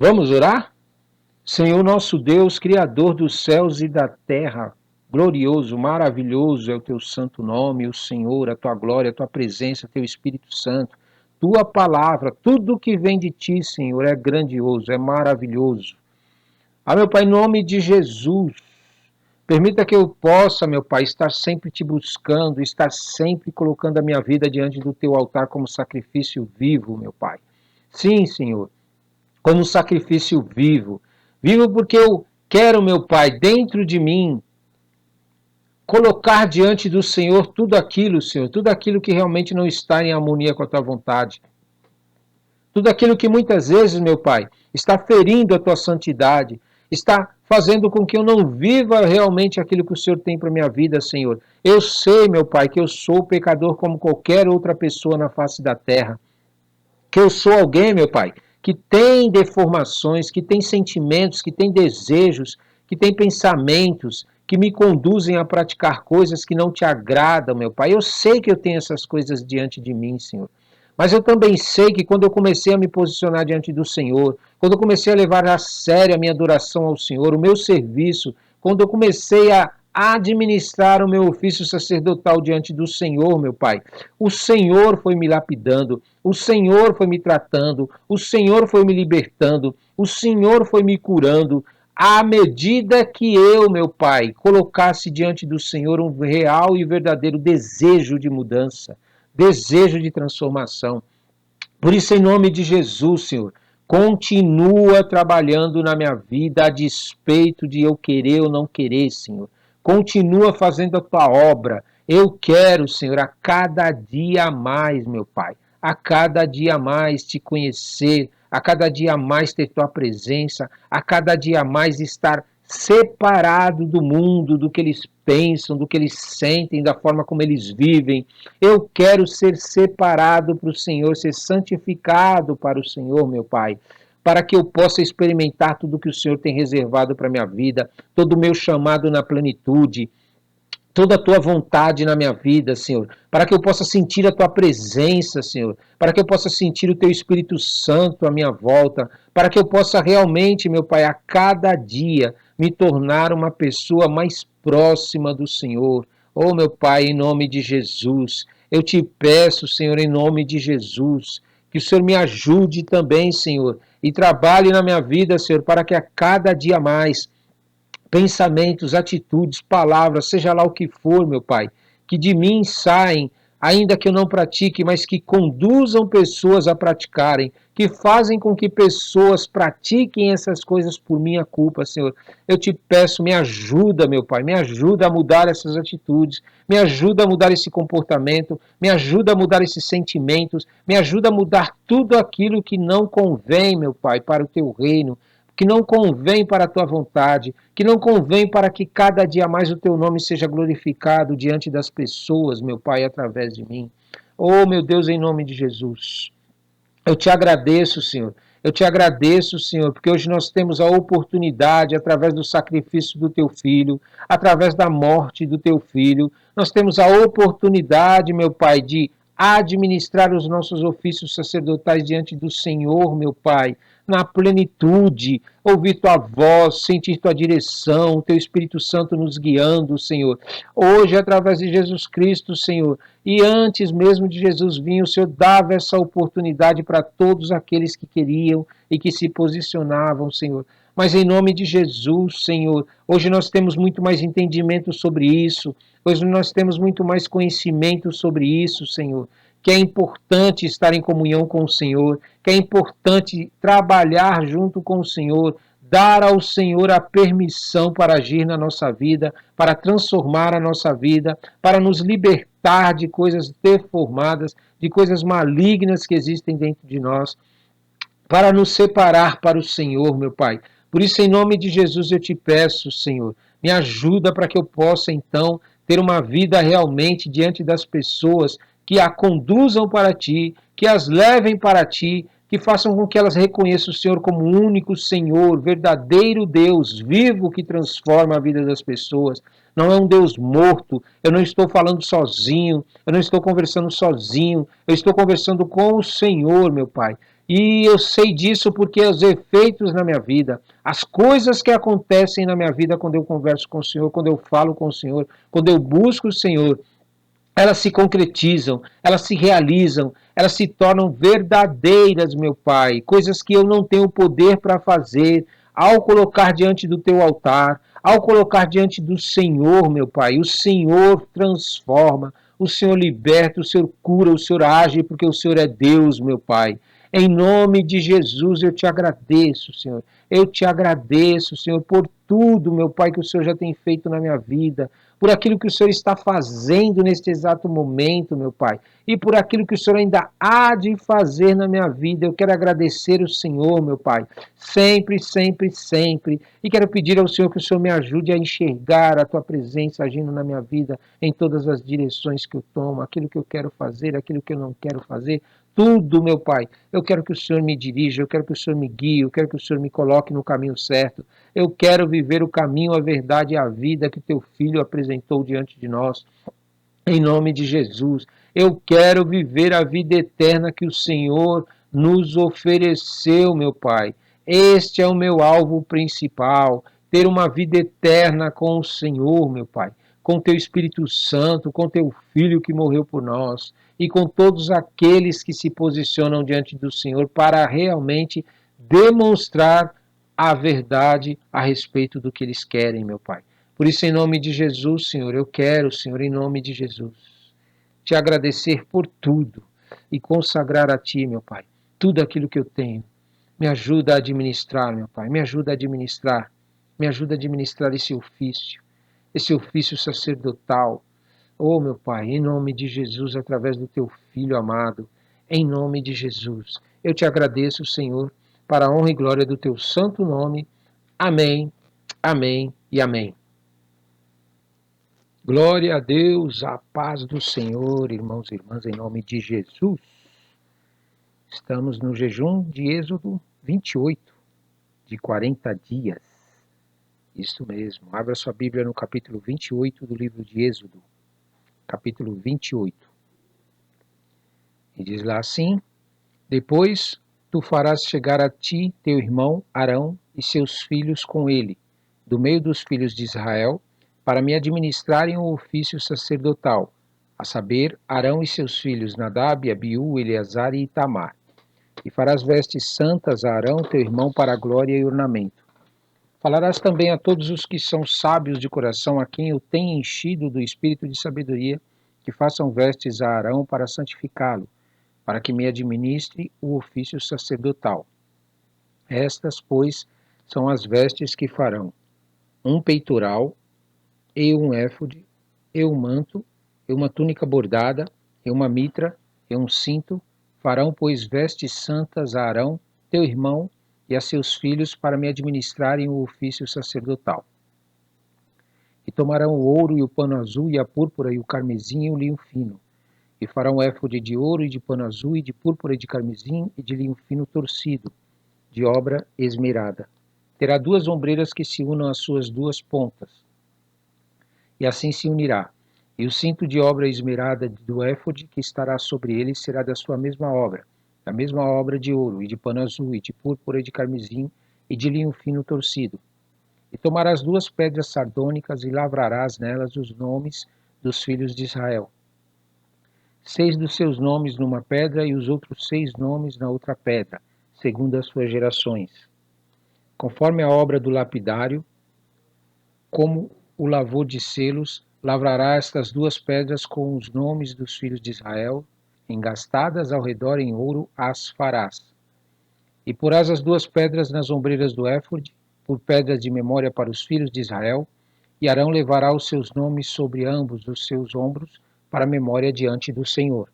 Vamos orar? Senhor nosso Deus, Criador dos céus e da terra, glorioso, maravilhoso é o teu santo nome, o Senhor, a tua glória, a tua presença, teu Espírito Santo, tua palavra, tudo que vem de ti, Senhor, é grandioso, é maravilhoso. Meu Pai, em nome de Jesus, permita que eu possa, meu Pai, estar sempre te buscando, estar sempre colocando a minha vida diante do teu altar como sacrifício vivo, meu Pai. Sim, Senhor, como sacrifício vivo. Vivo porque eu quero, meu Pai, dentro de mim, colocar diante do Senhor tudo aquilo, Senhor, tudo aquilo que realmente não está em harmonia com a tua vontade. Tudo aquilo que muitas vezes, meu Pai, está ferindo a tua santidade, está fazendo com que eu não viva realmente aquilo que o Senhor tem para a minha vida, Senhor. Eu sei, meu Pai, que eu sou pecador como qualquer outra pessoa na face da terra. Que eu sou alguém, meu Pai, que tem deformações, que tem sentimentos, que tem desejos, que tem pensamentos, que me conduzem a praticar coisas que não te agradam, meu Pai. Eu sei que eu tenho essas coisas diante de mim, Senhor. Mas eu também sei que quando eu comecei a me posicionar diante do Senhor, quando eu comecei a levar a sério a minha adoração ao Senhor, o meu serviço, quando eu comecei a administrar o meu ofício sacerdotal diante do Senhor, meu Pai, o Senhor foi me lapidando, o Senhor foi me tratando, o Senhor foi me libertando, o Senhor foi me curando, à medida que eu, meu Pai, colocasse diante do Senhor um real e verdadeiro desejo de mudança, desejo de transformação. Por isso, em nome de Jesus, Senhor, continua trabalhando na minha vida a despeito de eu querer ou não querer, Senhor. Continua fazendo a tua obra. Eu quero, Senhor, a cada dia mais, meu Pai, a cada dia mais te conhecer, a cada dia mais ter tua presença, a cada dia mais estar separado do mundo, do que eles pensam, do que eles sentem, da forma como eles vivem. Eu quero ser separado para o Senhor, ser santificado para o Senhor, meu Pai, para que eu possa experimentar tudo que o Senhor tem reservado para a minha vida, todo o meu chamado na plenitude, toda a tua vontade na minha vida, Senhor, para que eu possa sentir a tua presença, Senhor, para que eu possa sentir o teu Espírito Santo à minha volta, para que eu possa realmente, meu Pai, a cada dia me tornar uma pessoa mais próxima do Senhor. Oh, meu Pai, em nome de Jesus, eu te peço, Senhor, em nome de Jesus, que o Senhor me ajude também, Senhor, e trabalhe na minha vida, Senhor, para que a cada dia mais pensamentos, atitudes, palavras, seja lá o que for, meu Pai, que de mim saem, ainda que eu não pratique, mas que conduzam pessoas a praticarem, que fazem com que pessoas pratiquem essas coisas por minha culpa, Senhor. Eu te peço, me ajuda, meu Pai, me ajuda a mudar essas atitudes, me ajuda a mudar esse comportamento, me ajuda a mudar esses sentimentos, me ajuda a mudar tudo aquilo que não convém, meu Pai, para o teu reino, que não convém para a tua vontade, que não convém para que cada dia mais o teu nome seja glorificado diante das pessoas, meu Pai, através de mim. Oh, meu Deus, em nome de Jesus. Eu te agradeço, Senhor. Eu te agradeço, Senhor, porque hoje nós temos a oportunidade, através do sacrifício do teu filho, através da morte do teu filho, nós temos a oportunidade, meu Pai, de administrar os nossos ofícios sacerdotais diante do Senhor, meu Pai, na plenitude, ouvir tua voz, sentir tua direção, o teu Espírito Santo nos guiando, Senhor. Hoje, através de Jesus Cristo, Senhor, e antes mesmo de Jesus vir, o Senhor dava essa oportunidade para todos aqueles que queriam e que se posicionavam, Senhor. Mas em nome de Jesus, Senhor, hoje nós temos muito mais entendimento sobre isso, hoje nós temos muito mais conhecimento sobre isso, Senhor, que é importante estar em comunhão com o Senhor, que é importante trabalhar junto com o Senhor, dar ao Senhor a permissão para agir na nossa vida, para transformar a nossa vida, para nos libertar de coisas deformadas, de coisas malignas que existem dentro de nós, para nos separar para o Senhor, meu Pai. Por isso, em nome de Jesus, eu te peço, Senhor, me ajuda para que eu possa, então, ter uma vida realmente diante das pessoas que a conduzam para ti, que as levem para ti, que façam com que elas reconheçam o Senhor como o único Senhor, verdadeiro Deus, vivo, que transforma a vida das pessoas. Não é um Deus morto, eu não estou falando sozinho, eu não estou conversando sozinho, eu estou conversando com o Senhor, meu Pai. E eu sei disso porque os efeitos na minha vida, as coisas que acontecem na minha vida quando eu converso com o Senhor, quando eu falo com o Senhor, quando eu busco o Senhor, elas se concretizam, elas se realizam, elas se tornam verdadeiras, meu Pai, coisas que eu não tenho poder para fazer, ao colocar diante do teu altar, ao colocar diante do Senhor, meu Pai, o Senhor transforma, o Senhor liberta, o Senhor cura, o Senhor age, porque o Senhor é Deus, meu Pai. Em nome de Jesus, eu te agradeço, Senhor. Eu te agradeço, Senhor, por tudo, meu Pai, que o Senhor já tem feito na minha vida, por aquilo que o Senhor está fazendo neste exato momento, meu Pai, e por aquilo que o Senhor ainda há de fazer na minha vida. Eu quero agradecer o Senhor, meu Pai, sempre, sempre, sempre, e quero pedir ao Senhor que o Senhor me ajude a enxergar a Tua presença agindo na minha vida, em todas as direções que eu tomo, aquilo que eu quero fazer, aquilo que eu não quero fazer, tudo, meu Pai. Eu quero que o Senhor me dirija, eu quero que o Senhor me guie, eu quero que o Senhor me coloque no caminho certo. Eu quero viver o caminho, a verdade e a vida que teu filho apresentou diante de nós. Em nome de Jesus, eu quero viver a vida eterna que o Senhor nos ofereceu, meu Pai. Este é o meu alvo principal, ter uma vida eterna com o Senhor, meu Pai, com teu Espírito Santo, com teu Filho que morreu por nós e com todos aqueles que se posicionam diante do Senhor para realmente demonstrar a verdade a respeito do que eles querem, meu Pai. Por isso, em nome de Jesus, Senhor, eu quero, Senhor, em nome de Jesus, te agradecer por tudo e consagrar a Ti, meu Pai, tudo aquilo que eu tenho. Me ajuda a administrar, meu Pai, me ajuda a administrar, me ajuda a administrar esse ofício sacerdotal. Oh, meu Pai, em nome de Jesus, através do Teu Filho amado, em nome de Jesus, eu te agradeço, Senhor, para a honra e glória do Teu santo nome. Amém, amém e amém. Glória a Deus, a paz do Senhor, irmãos e irmãs, em nome de Jesus. Estamos no jejum de Êxodo 28, de 40 dias. Isso mesmo. Abra sua Bíblia no capítulo 28 do livro de Êxodo. Capítulo 28. E diz lá assim: Depois tu farás chegar a ti teu irmão Arão e seus filhos com ele, do meio dos filhos de Israel, para me administrarem o ofício sacerdotal, a saber, Arão e seus filhos Nadab, Abiú, Eleazar e Itamar. E farás vestes santas a Arão, teu irmão, para a glória e ornamento. Falarás também a todos os que são sábios de coração, a quem eu tenho enchido do espírito de sabedoria, que façam vestes a Arão para santificá-lo, para que me administre o ofício sacerdotal. Estas, pois, são as vestes que farão: um peitoral, e um éfode, e um manto, e uma túnica bordada, e uma mitra, e um cinto. Farão, pois, vestes santas a Arão, teu irmão, e a seus filhos, para me administrarem o ofício sacerdotal. E tomarão o ouro e o pano azul, e a púrpura, e o carmesim, e o linho fino. E farão um éfode de ouro, e de pano azul, e de púrpura, e de carmesim, e de linho fino torcido, de obra esmerada. Terá duas ombreiras que se unam às suas duas pontas, e assim se unirá. E o cinto de obra esmerada do éfode que estará sobre ele será da sua mesma obra, da mesma obra de ouro, e de pano azul, e de púrpura, e de carmesim, e de linho fino torcido. E tomarás duas pedras sardônicas, e lavrarás nelas os nomes dos filhos de Israel. 6 dos seus nomes numa pedra, e os outros 6 nomes na outra pedra, segundo as suas gerações. Conforme a obra do lapidário, como o lavor de selos, lavrará estas duas pedras com os nomes dos filhos de Israel, engastadas ao redor em ouro as farás. E porás as duas pedras nas ombreiras do éfode, por pedras de memória para os filhos de Israel, e Arão levará os seus nomes sobre ambos os seus ombros, para memória diante do Senhor.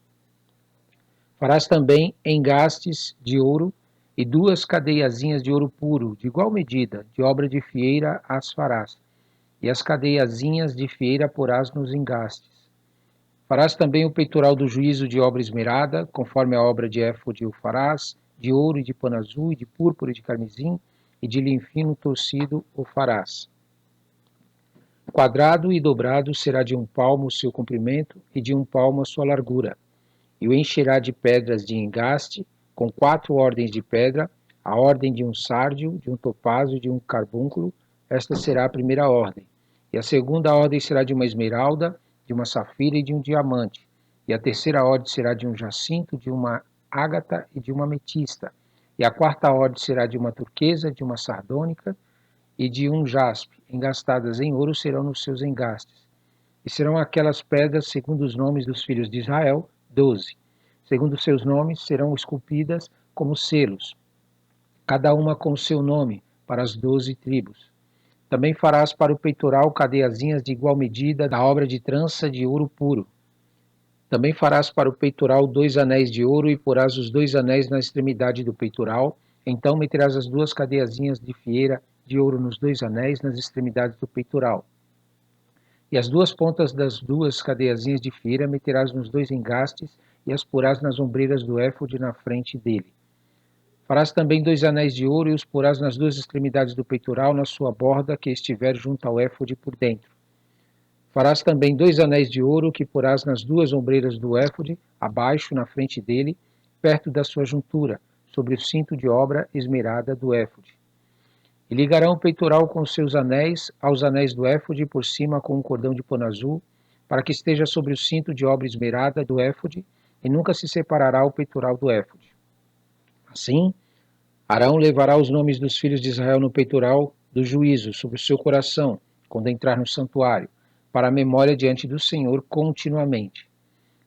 Farás também engastes de ouro, e duas cadeiazinhas de ouro puro, de igual medida, de obra de fieira as farás, e as cadeiazinhas de fieira porás nos engastes. Farás também o peitoral do juízo de obra esmerada, conforme a obra de éfode o farás, de ouro e de pano azul, e de púrpura e de carmesim, e de linho fino torcido o farás. Quadrado e dobrado será de 1 palmo o seu comprimento, e de 1 palmo a sua largura, e o encherá de pedras de engaste, com 4 ordens de pedra, a ordem de um sárdio, de um topázio e de um carbúnculo. Esta será a primeira ordem. E a segunda ordem será de uma esmeralda, de uma safira e de um diamante. E a terceira ordem será de um jacinto, de uma ágata e de uma ametista. E a quarta ordem será de uma turquesa, de uma sardônica e de um jaspe. Engastadas em ouro serão nos seus engastes. E serão aquelas pedras, segundo os nomes dos filhos de Israel, 12. Segundo seus nomes, serão esculpidas como selos, cada uma com o seu nome, para as 12 tribos. Também farás para o peitoral cadeiazinhas de igual medida da obra de trança de ouro puro. Também farás para o peitoral 2 anéis de ouro e porás os 2 anéis na extremidade do peitoral. Então meterás as 2 cadeiazinhas de fieira de ouro nos 2 anéis nas extremidades do peitoral. E as 2 pontas das 2 cadeiazinhas de fieira meterás nos 2 engastes e as porás nas ombreiras do éfode na frente dele. Farás também 2 anéis de ouro e os porás nas 2 extremidades do peitoral, na sua borda que estiver junto ao éfode por dentro. Farás também 2 anéis de ouro que porás nas 2 ombreiras do éfode, abaixo, na frente dele, perto da sua juntura, sobre o cinto de obra esmerada do éfode. E ligarão o peitoral com os seus anéis aos anéis do éfode por cima com um cordão de pano azul, para que esteja sobre o cinto de obra esmerada do éfode, e nunca se separará o peitoral do éfode. Assim, Arão levará os nomes dos filhos de Israel no peitoral do juízo sobre o seu coração, quando entrar no santuário, para a memória diante do Senhor continuamente.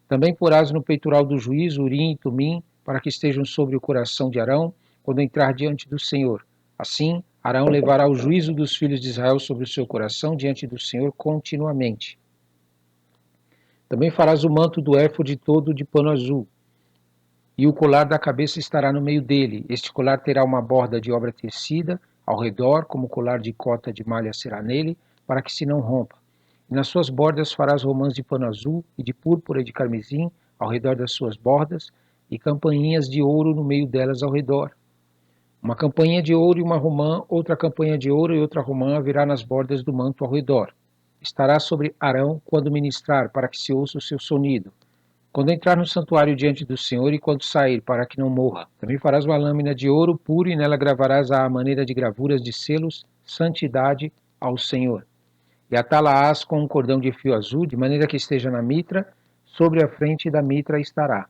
Também porás no peitoral do juízo Urim e Tumim, para que estejam sobre o coração de Arão, quando entrar diante do Senhor. Assim, Arão levará o juízo dos filhos de Israel sobre o seu coração diante do Senhor continuamente. Também farás o manto do éfode todo de pano azul, e o colar da cabeça estará no meio dele. Este colar terá uma borda de obra tecida ao redor, como colar de cota de malha será nele, para que se não rompa. E nas suas bordas farás romãs de pano azul e de púrpura e de carmesim ao redor das suas bordas, e campainhas de ouro no meio delas ao redor. Uma campainha de ouro e uma romã, outra campainha de ouro e outra romã haverá nas bordas do manto ao redor. Estará sobre Arão quando ministrar, para que se ouça o seu sonido. Quando entrar no santuário diante do Senhor e quando sair, para que não morra. Também farás uma lâmina de ouro puro e nela gravarás à maneira de gravuras de selos, santidade ao Senhor. E atá-la-ás com um cordão de fio azul, de maneira que esteja na mitra, sobre a frente da mitra estará.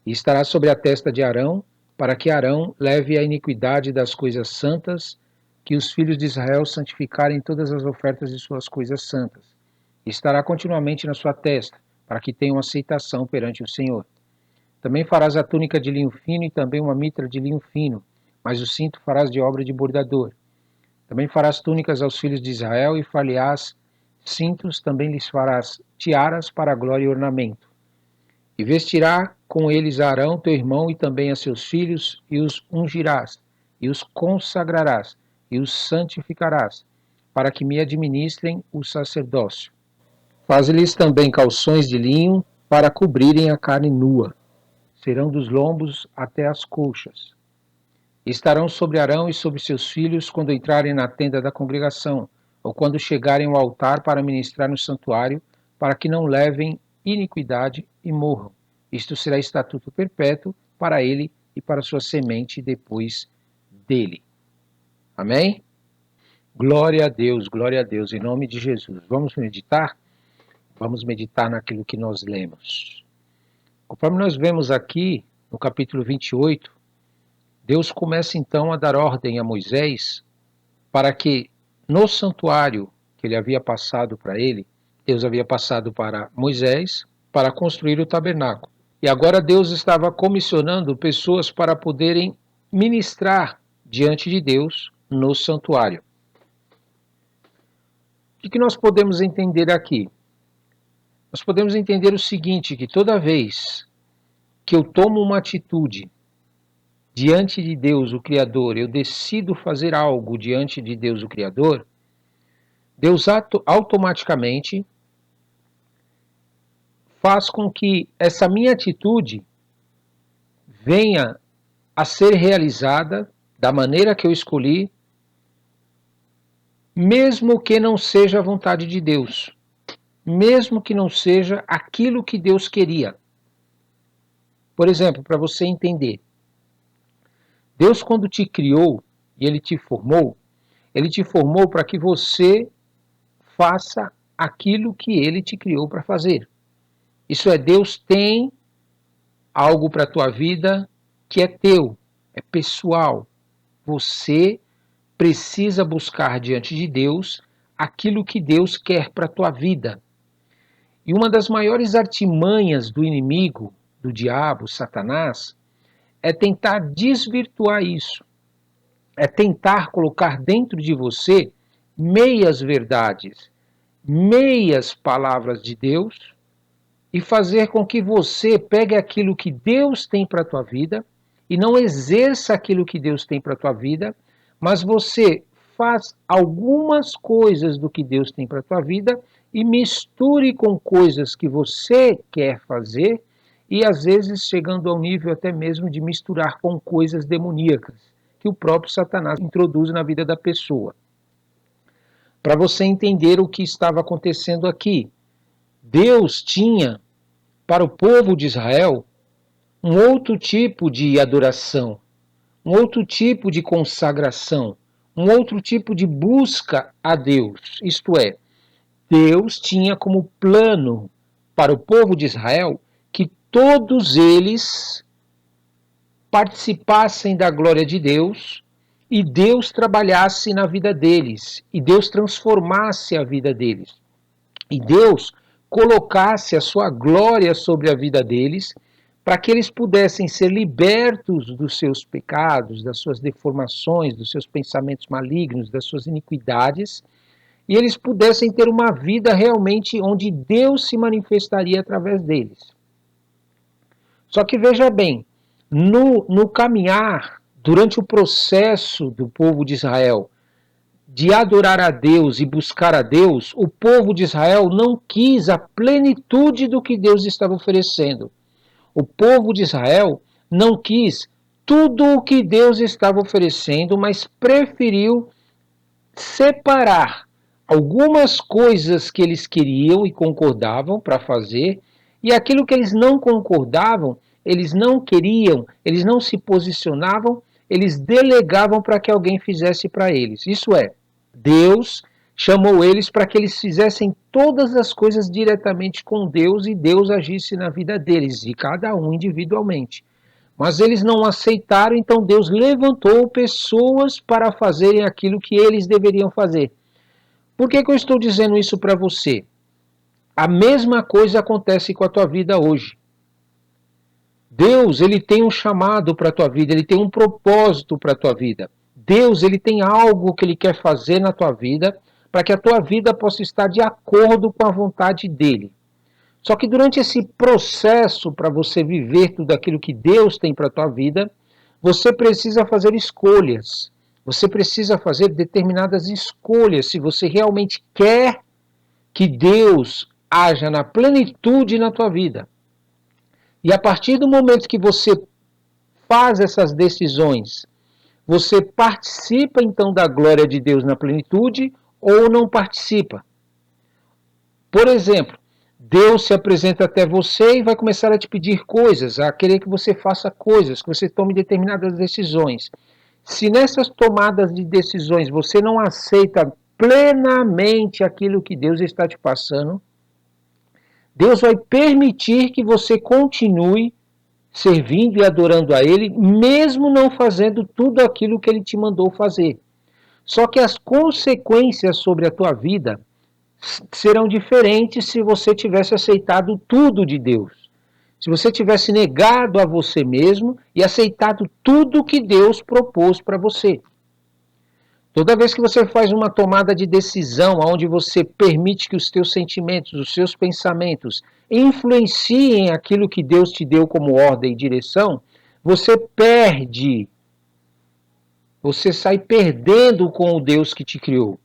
E estará sobre a testa de Arão, para que Arão leve a iniquidade das coisas santas, que os filhos de Israel santificarem todas as ofertas de suas coisas santas. E estará continuamente na sua testa, para que tenham aceitação perante o Senhor. Também farás a túnica de linho fino e também uma mitra de linho fino, mas o cinto farás de obra de bordador. Também farás túnicas aos filhos de Israel e far-lhe-ás cintos, também lhes farás tiaras para glória e ornamento. E vestirá com eles a Arão, teu irmão, e também a seus filhos, e os ungirás, e os consagrarás, e os santificarás, para que me administrem o sacerdócio. Faz-lhes também calções de linho para cobrirem a carne nua. Serão dos lombos até as coxas. Estarão sobre Arão e sobre seus filhos quando entrarem na tenda da congregação, ou quando chegarem ao altar para ministrar no santuário, para que não levem iniquidade e morram. Isto será estatuto perpétuo para ele e para sua semente depois dele. Amém? Glória a Deus, em nome de Jesus. Vamos meditar? Vamos meditar naquilo que nós lemos. Conforme nós vemos aqui, no capítulo 28, Deus começa então a dar ordem a Moisés para que no santuário que ele havia passado para ele, Deus havia passado para Moisés para construir o tabernáculo. E agora Deus estava comissionando pessoas para poderem ministrar diante de Deus no santuário. O que nós podemos entender aqui? Nós podemos entender o seguinte, que toda vez que eu tomo uma atitude diante de Deus, o Criador, eu decido fazer algo diante de Deus, o Criador, Deus automaticamente faz com que essa minha atitude venha a ser realizada da maneira que eu escolhi, mesmo que não seja a vontade de Deus, mesmo que não seja aquilo que Deus queria. Por exemplo, para você entender, Deus quando te criou e Ele te formou para que você faça aquilo que Ele te criou para fazer. Isso é, Deus tem algo para a tua vida que é teu, é pessoal. Você precisa buscar diante de Deus aquilo que Deus quer para a tua vida. E uma das maiores artimanhas do inimigo, do diabo, Satanás, é tentar desvirtuar isso. É tentar colocar dentro de você meias verdades, meias palavras de Deus e fazer com que você pegue aquilo que Deus tem para a tua vida e não exerça aquilo que Deus tem para a tua vida, mas você faz algumas coisas do que Deus tem para a tua vida e misture com coisas que você quer fazer e às vezes chegando ao nível até mesmo de misturar com coisas demoníacas que o próprio Satanás introduz na vida da pessoa. Para você entender o que estava acontecendo aqui, Deus tinha para o povo de Israel um outro tipo de adoração, um outro tipo de consagração, um outro tipo de busca a Deus. Isto é, Deus tinha como plano para o povo de Israel que todos eles participassem da glória de Deus e Deus trabalhasse na vida deles, e Deus transformasse a vida deles. E Deus colocasse a sua glória sobre a vida deles, para que eles pudessem ser libertos dos seus pecados, das suas deformações, dos seus pensamentos malignos, das suas iniquidades, e eles pudessem ter uma vida realmente onde Deus se manifestaria através deles. Só que veja bem, no caminhar, durante o processo do povo de Israel, de adorar a Deus e buscar a Deus, o povo de Israel não quis a plenitude do que Deus estava oferecendo. O povo de Israel não quis tudo o que Deus estava oferecendo, mas preferiu separar algumas coisas que eles queriam e concordavam para fazer, e aquilo que eles não concordavam, eles não queriam, eles não se posicionavam, eles delegavam para que alguém fizesse para eles. Isso é, Deus chamou eles para que eles fizessem todas as coisas diretamente com Deus e Deus agisse na vida deles, de cada um individualmente. Mas eles não aceitaram, então Deus levantou pessoas para fazerem aquilo que eles deveriam fazer. Por que eu estou dizendo isso para você? A mesma coisa acontece com a tua vida hoje. Deus, ele tem um chamado para a tua vida, ele tem um propósito para a tua vida. Deus, ele tem algo que ele quer fazer na tua vida, para que a tua vida possa estar de acordo com a vontade dele. Só que durante esse processo, para você viver tudo aquilo que Deus tem para a tua vida, você precisa fazer escolhas. Você precisa fazer determinadas escolhas se você realmente quer que Deus haja na plenitude na tua vida. E a partir do momento que você faz essas decisões, você participa então da glória de Deus na plenitude ou não participa? Por exemplo, Deus se apresenta até você e vai começar a te pedir coisas, a querer que você faça coisas, que você tome determinadas decisões. Se nessas tomadas de decisões você não aceita plenamente aquilo que Deus está te passando, Deus vai permitir que você continue servindo e adorando a Ele, mesmo não fazendo tudo aquilo que Ele te mandou fazer. Só que as consequências sobre a tua vida serão diferentes se você tivesse aceitado tudo de Deus. Se você tivesse negado a você mesmo e aceitado tudo que Deus propôs para você. Toda vez que você faz uma tomada de decisão onde você permite que os teus sentimentos, os seus pensamentos influenciem aquilo que Deus te deu como ordem e direção, você perde. Você sai perdendo com o Deus que te criou.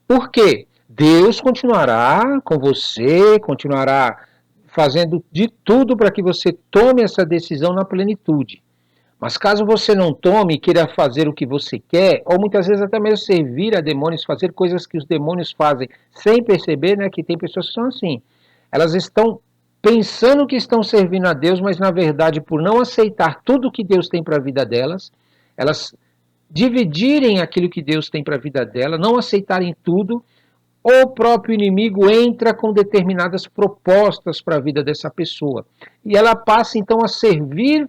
Por quê? Deus continuará com você, continuará fazendo de tudo para que você tome essa decisão na plenitude. Mas caso você não tome e queira fazer o que você quer, ou muitas vezes até mesmo servir a demônios, fazer coisas que os demônios fazem sem perceber, né, que tem pessoas que são assim. Elas estão pensando que estão servindo a Deus, mas na verdade, por não aceitar tudo que Deus tem para a vida delas, elas dividirem aquilo que Deus tem para a vida dela, não aceitarem tudo, o próprio inimigo entra com determinadas propostas para a vida dessa pessoa. E ela passa então a servir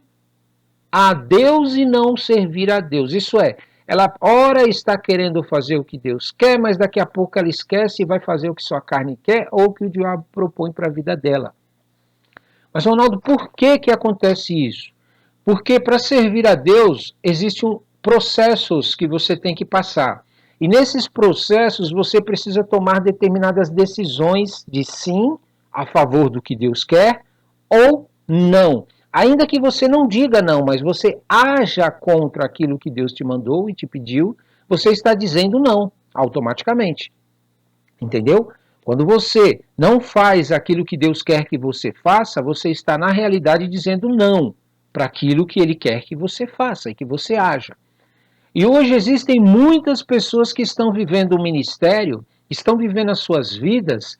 a Deus e não servir a Deus. Isso é, ela ora está querendo fazer o que Deus quer, mas daqui a pouco ela esquece e vai fazer o que sua carne quer ou o que o diabo propõe para a vida dela. Mas, Ronaldo, por que acontece isso? Porque para servir a Deus existem processos que você tem que passar. E nesses processos você precisa tomar determinadas decisões de sim, a favor do que Deus quer, ou não. Ainda que você não diga não, mas você haja contra aquilo que Deus te mandou e te pediu, você está dizendo não, automaticamente. Entendeu? Quando você não faz aquilo que Deus quer que você faça, você está na realidade dizendo não para aquilo que Ele quer que você faça e que você haja. E hoje existem muitas pessoas que estão vivendo o ministério, estão vivendo as suas vidas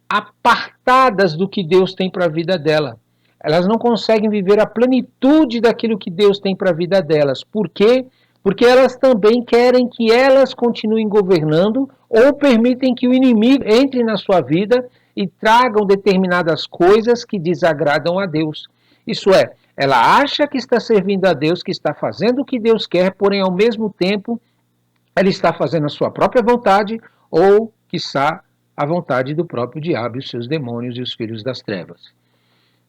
apartadas do que Deus tem para a vida dela. Elas não conseguem viver a plenitude daquilo que Deus tem para a vida delas. Por quê? Porque elas também querem que elas continuem governando ou permitem que o inimigo entre na sua vida e tragam determinadas coisas que desagradam a Deus. Isso é, ela acha que está servindo a Deus, que está fazendo o que Deus quer, porém ao mesmo tempo ela está fazendo a sua própria vontade ou, quiçá, a vontade do próprio diabo e os seus demônios e os filhos das trevas.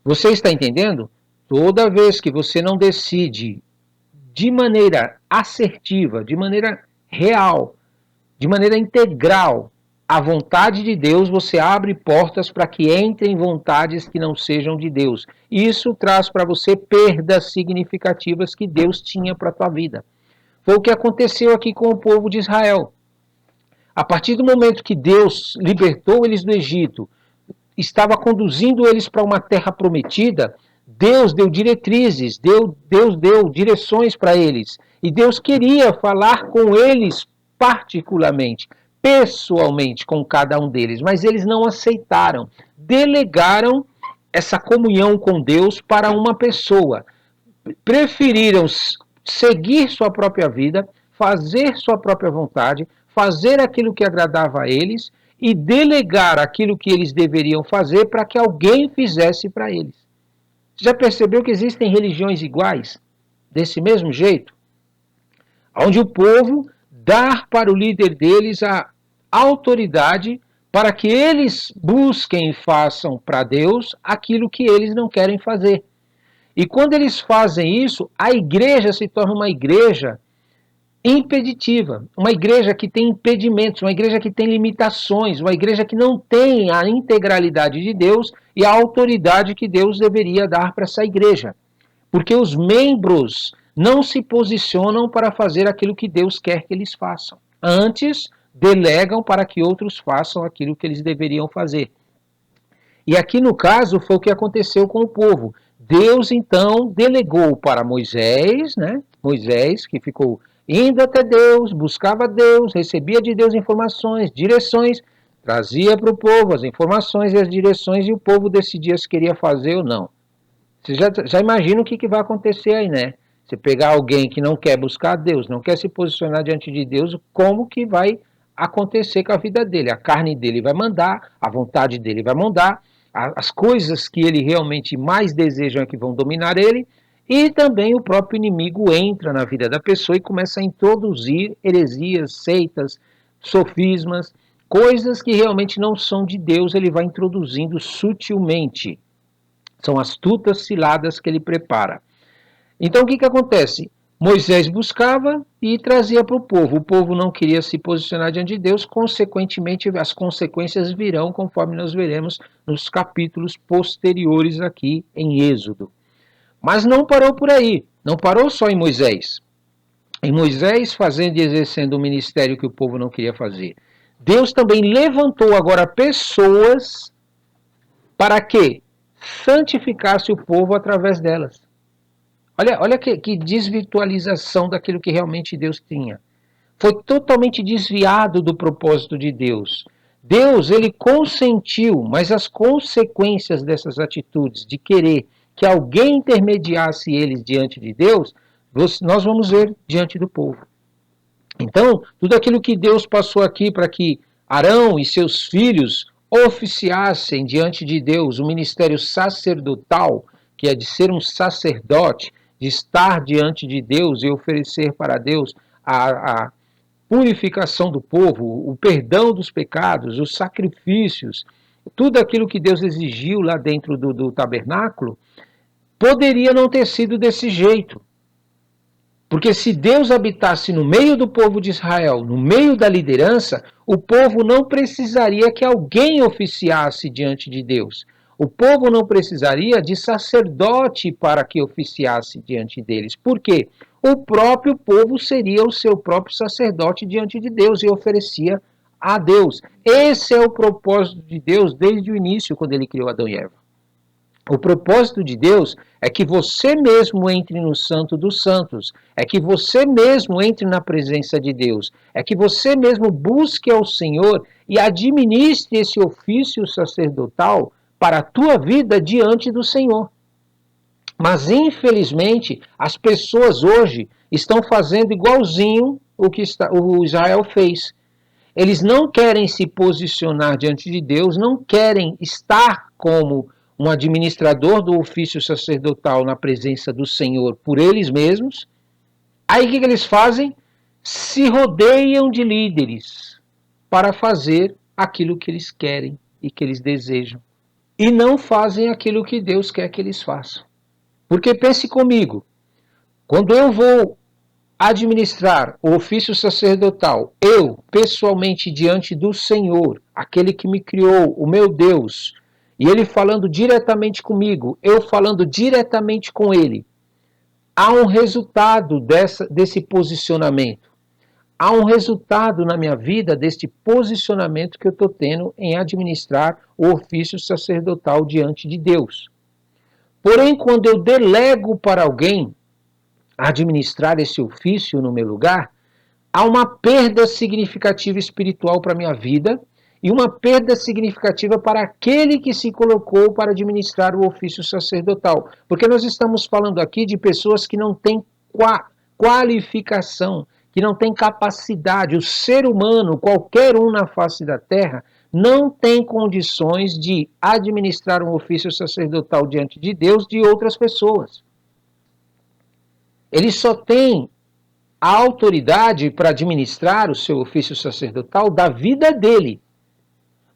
Você está entendendo? Toda vez que você não decide de maneira assertiva, de maneira real, de maneira integral, a vontade de Deus, você abre portas para que entrem vontades que não sejam de Deus. Isso traz para você perdas significativas que Deus tinha para a tua vida. Foi o que aconteceu aqui com o povo de Israel. A partir do momento que Deus libertou eles do Egito, estava conduzindo eles para uma terra prometida, Deus deu diretrizes, Deus deu direções para eles. E Deus queria falar com eles particularmente, pessoalmente, com cada um deles. Mas eles não aceitaram. Delegaram essa comunhão com Deus para uma pessoa. Preferiram seguir sua própria vida, fazer sua própria vontade, fazer aquilo que agradava a eles e delegar aquilo que eles deveriam fazer para que alguém fizesse para eles. Você já percebeu que existem religiões iguais? Desse mesmo jeito? Onde o povo dá para o líder deles a autoridade para que eles busquem e façam para Deus aquilo que eles não querem fazer. E quando eles fazem isso, a igreja se torna uma igreja impeditiva, uma igreja que tem impedimentos, uma igreja que tem limitações, uma igreja que não tem a integralidade de Deus e a autoridade que Deus deveria dar para essa igreja. Porque os membros não se posicionam para fazer aquilo que Deus quer que eles façam. Antes, delegam para que outros façam aquilo que eles deveriam fazer. E aqui no caso foi o que aconteceu com o povo. Deus então delegou para Moisés, né? Moisés que ficou indo até Deus, buscava Deus, recebia de Deus informações, direções, trazia para o povo as informações e as direções e o povo decidia se queria fazer ou não. Você já imagina o que vai acontecer aí, né? Você pegar alguém que não quer buscar Deus, não quer se posicionar diante de Deus, como que vai acontecer com a vida dele? A carne dele vai mandar, a vontade dele vai mandar, as coisas que ele realmente mais deseja é que vão dominar ele, e também o próprio inimigo entra na vida da pessoa e começa a introduzir heresias, seitas, sofismas, coisas que realmente não são de Deus, ele vai introduzindo sutilmente. São astutas ciladas que ele prepara. Então o que acontece? Moisés buscava e trazia para o povo. O povo não queria se posicionar diante de Deus, consequentemente as consequências virão, conforme nós veremos nos capítulos posteriores aqui em Êxodo. Mas não parou por aí, não parou só em Moisés. Em Moisés fazendo e exercendo o ministério que o povo não queria fazer. Deus também levantou agora pessoas para que santificasse o povo através delas. Olha que desvirtualização daquilo que realmente Deus tinha. Foi totalmente desviado do propósito de Deus. Deus, ele consentiu, mas as consequências dessas atitudes de querer que alguém intermediasse eles diante de Deus, nós vamos ver diante do povo. Então, tudo aquilo que Deus passou aqui para que Arão e seus filhos oficiassem diante de Deus o ministério sacerdotal, que é de ser um sacerdote, de estar diante de Deus e oferecer para Deus a purificação do povo, o perdão dos pecados, os sacrifícios, tudo aquilo que Deus exigiu lá dentro do tabernáculo, poderia não ter sido desse jeito. Porque se Deus habitasse no meio do povo de Israel, no meio da liderança, o povo não precisaria que alguém oficiasse diante de Deus. O povo não precisaria de sacerdote para que oficiasse diante deles. Por quê? O próprio povo seria o seu próprio sacerdote diante de Deus e oferecia a Deus. Esse é o propósito de Deus desde o início, quando ele criou Adão e Eva. O propósito de Deus é que você mesmo entre no Santo dos Santos, é que você mesmo entre na presença de Deus, é que você mesmo busque ao Senhor e administre esse ofício sacerdotal para a tua vida diante do Senhor. Mas, infelizmente, as pessoas hoje estão fazendo igualzinho o que o Israel fez. Eles não querem se posicionar diante de Deus, não querem estar como um administrador do ofício sacerdotal na presença do Senhor por eles mesmos. Aí o que eles fazem? Se rodeiam de líderes para fazer aquilo que eles querem e que eles desejam. E não fazem aquilo que Deus quer que eles façam. Porque pense comigo, quando eu vou administrar o ofício sacerdotal, eu, pessoalmente, diante do Senhor, aquele que me criou, o meu Deus, e ele falando diretamente comigo, eu falando diretamente com ele, há um resultado desse posicionamento. Há um resultado na minha vida deste posicionamento que eu estou tendo em administrar o ofício sacerdotal diante de Deus. Porém, quando eu delego para alguém administrar esse ofício no meu lugar, há uma perda significativa espiritual para a minha vida e uma perda significativa para aquele que se colocou para administrar o ofício sacerdotal. Porque nós estamos falando aqui de pessoas que não têm qualificação, que não têm capacidade. O ser humano, qualquer um na face da terra, não tem condições de administrar um ofício sacerdotal diante de Deus de outras pessoas. Ele só tem a autoridade para administrar o seu ofício sacerdotal da vida dele.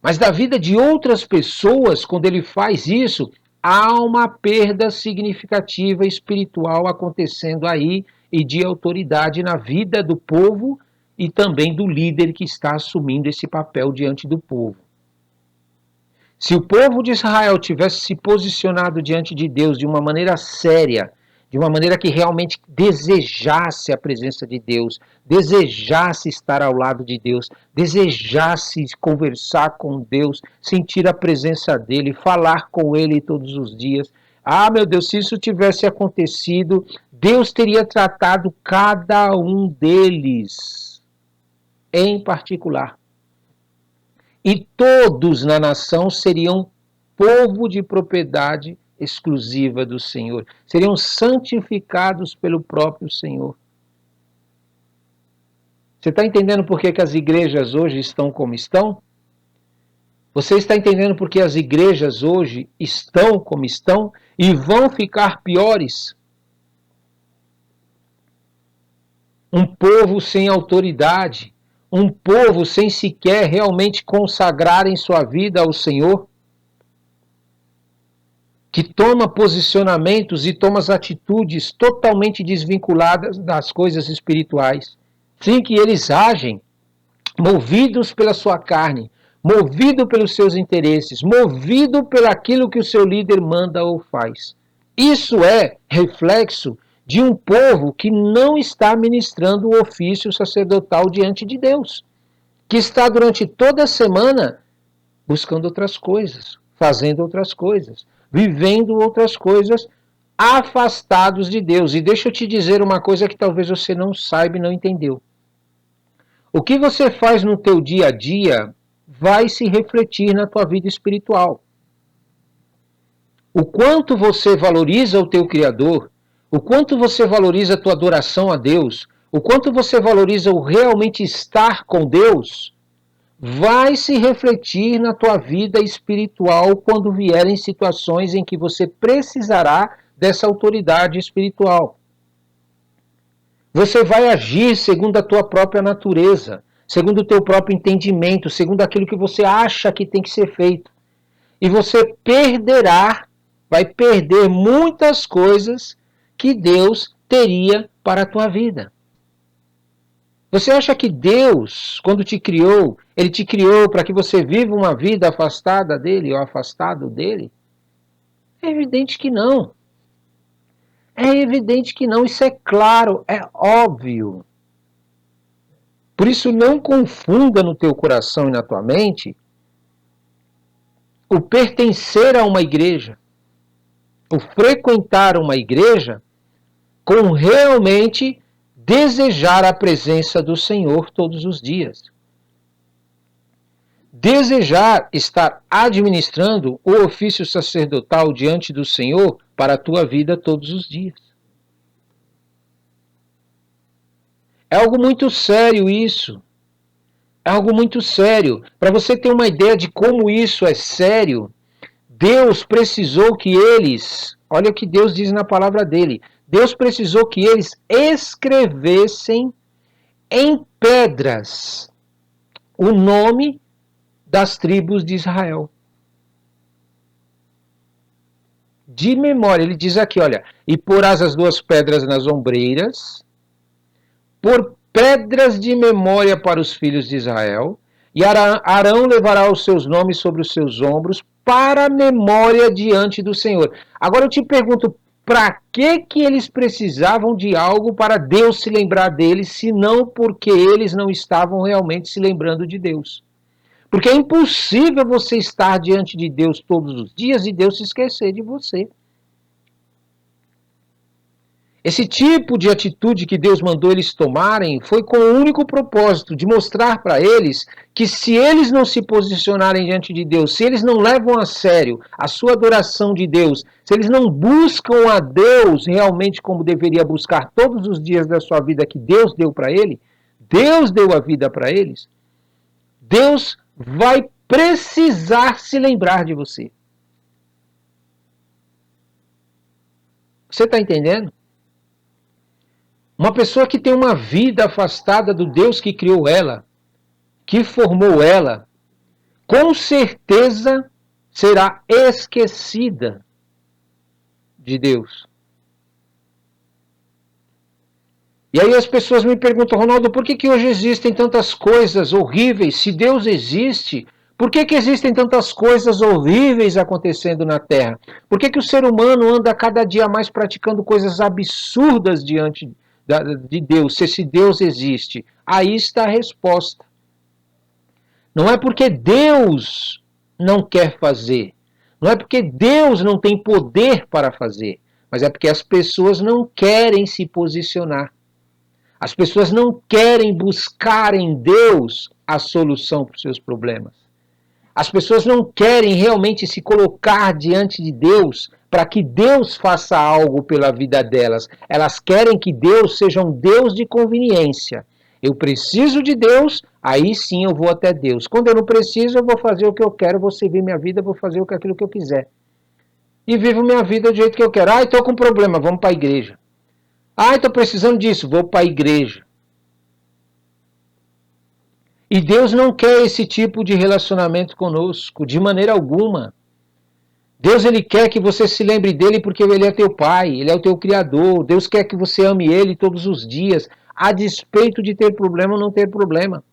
Mas da vida de outras pessoas, quando ele faz isso, há uma perda significativa espiritual acontecendo aí e de autoridade na vida do povo e também do líder que está assumindo esse papel diante do povo. Se o povo de Israel tivesse se posicionado diante de Deus de uma maneira séria, de uma maneira que realmente desejasse a presença de Deus, desejasse estar ao lado de Deus, desejasse conversar com Deus, sentir a presença dele, falar com ele todos os dias. Ah, meu Deus, se isso tivesse acontecido, Deus teria tratado cada um deles em particular. E todos na nação seriam povo de propriedade exclusiva do Senhor. Seriam santificados pelo próprio Senhor. Você está entendendo por que as igrejas hoje estão como estão? Você está entendendo por que as igrejas hoje estão como estão e vão ficar piores? Um povo sem autoridade, um povo sem sequer realmente consagrarem sua vida ao Senhor, que toma posicionamentos e toma as atitudes totalmente desvinculadas das coisas espirituais. Sim, que eles agem movidos pela sua carne, movido pelos seus interesses, movido pelaquilo que o seu líder manda ou faz. Isso é reflexo de um povo que não está ministrando o ofício sacerdotal diante de Deus, que está durante toda a semana buscando outras coisas, fazendo outras coisas, vivendo outras coisas, afastados de Deus. E deixa eu te dizer uma coisa que talvez você não saiba e não entendeu. O que você faz no teu dia a dia vai se refletir na tua vida espiritual. O quanto você valoriza o teu Criador, o quanto você valoriza a tua adoração a Deus, o quanto você valoriza o realmente estar com Deus, vai se refletir na tua vida espiritual quando vierem situações em que você precisará dessa autoridade espiritual. Você vai agir segundo a tua própria natureza, segundo o teu próprio entendimento, segundo aquilo que você acha que tem que ser feito. E você vai perder muitas coisas que Deus teria para a tua vida. Você acha que Deus, quando te criou, Ele te criou para que você viva uma vida afastada dEle ou afastado dEle? É evidente que não. É evidente que não, isso é claro, é óbvio. Por isso não confunda no teu coração e na tua mente o pertencer a uma igreja, o frequentar uma igreja com realmente desejar a presença do Senhor todos os dias. Desejar estar administrando o ofício sacerdotal diante do Senhor para a tua vida todos os dias. É algo muito sério isso. É algo muito sério. Para você ter uma ideia de como isso é sério, Deus precisou que eles, olha o que Deus diz na palavra dele, Deus precisou que eles escrevessem em pedras o nome das tribos de Israel. De memória, ele diz aqui, olha, e porás as duas pedras nas ombreiras, por pedras de memória para os filhos de Israel, e Arão levará os seus nomes sobre os seus ombros, para memória diante do Senhor. Agora eu te pergunto, para que eles precisavam de algo para Deus se lembrar deles, se não porque eles não estavam realmente se lembrando de Deus? Porque é impossível você estar diante de Deus todos os dias e Deus se esquecer de você. Esse tipo de atitude que Deus mandou eles tomarem foi com o único propósito de mostrar para eles que se eles não se posicionarem diante de Deus, se eles não levam a sério a sua adoração de Deus, se eles não buscam a Deus realmente como deveria buscar todos os dias da sua vida que Deus deu para ele, Deus deu a vida para eles, Deus vai precisar se lembrar de você. Você está entendendo? Uma pessoa que tem uma vida afastada do Deus que criou ela, que formou ela, com certeza será esquecida de Deus. E aí as pessoas me perguntam, Ronaldo, por que hoje existem tantas coisas horríveis? Se Deus existe, por que existem tantas coisas horríveis acontecendo na Terra? Por que o ser humano anda cada dia mais praticando coisas absurdas diante de Deus, se esse Deus existe? Aí está a resposta. Não é porque Deus não quer fazer, não é porque Deus não tem poder para fazer, mas é porque as pessoas não querem se posicionar. As pessoas não querem buscar em Deus a solução para os seus problemas. As pessoas não querem realmente se colocar diante de Deus para que Deus faça algo pela vida delas. Elas querem que Deus seja um Deus de conveniência. Eu preciso de Deus, aí sim eu vou até Deus. Quando eu não preciso, eu vou fazer o que eu quero, vou seguir minha vida, vou fazer aquilo que eu quiser. E vivo minha vida do jeito que eu quero. Ah, estou com problema, vamos para a igreja. Ah, estou precisando disso, vou para a igreja. E Deus não quer esse tipo de relacionamento conosco, de maneira alguma. Deus, ele quer que você se lembre dele porque ele é teu pai, ele é o teu criador. Deus quer que você ame ele todos os dias, a despeito de ter problema ou não ter problema.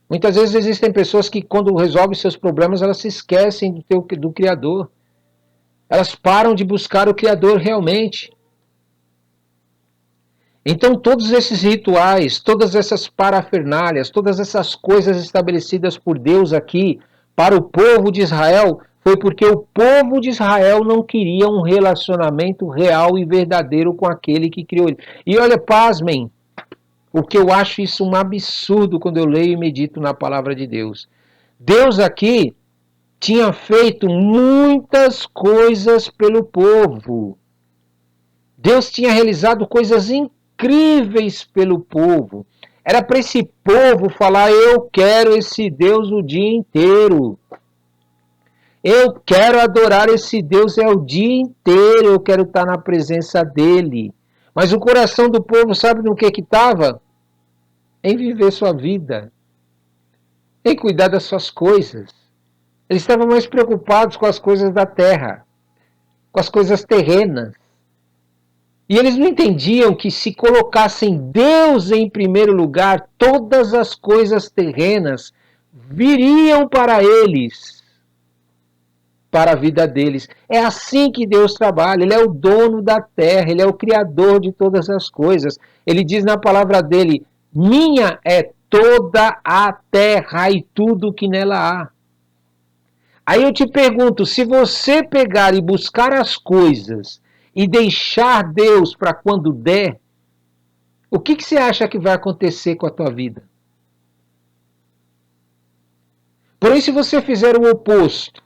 Muitas vezes existem pessoas que quando resolvem seus problemas, elas se esquecem do Criador. Elas param de buscar o Criador realmente. Então todos esses rituais, todas essas parafernálias, todas essas coisas estabelecidas por Deus aqui para o povo de Israel, foi porque o povo de Israel não queria um relacionamento real e verdadeiro com aquele que criou ele. E olha, pasmem, o que eu acho isso um absurdo quando eu leio e medito na palavra de Deus. Deus aqui tinha feito muitas coisas pelo povo. Deus tinha realizado coisas incríveis pelo povo. Era para esse povo falar: eu quero esse Deus o dia inteiro. Eu quero adorar esse Deus o dia inteiro. Eu quero estar na presença dele. Mas o coração do povo, sabe no que estava? Em viver sua vida, em cuidar das suas coisas. Eles estavam mais preocupados com as coisas da terra, com as coisas terrenas. E eles não entendiam que se colocassem Deus em primeiro lugar, todas as coisas terrenas viriam para eles, para a vida deles. É assim que Deus trabalha. Ele é o dono da terra, ele é o criador de todas as coisas. Ele diz na palavra dele: minha é toda a terra e tudo que nela há. Aí eu te pergunto, se você pegar e buscar as coisas e deixar Deus para quando der, o que você acha que vai acontecer com a tua vida? Porém, se você fizer o oposto,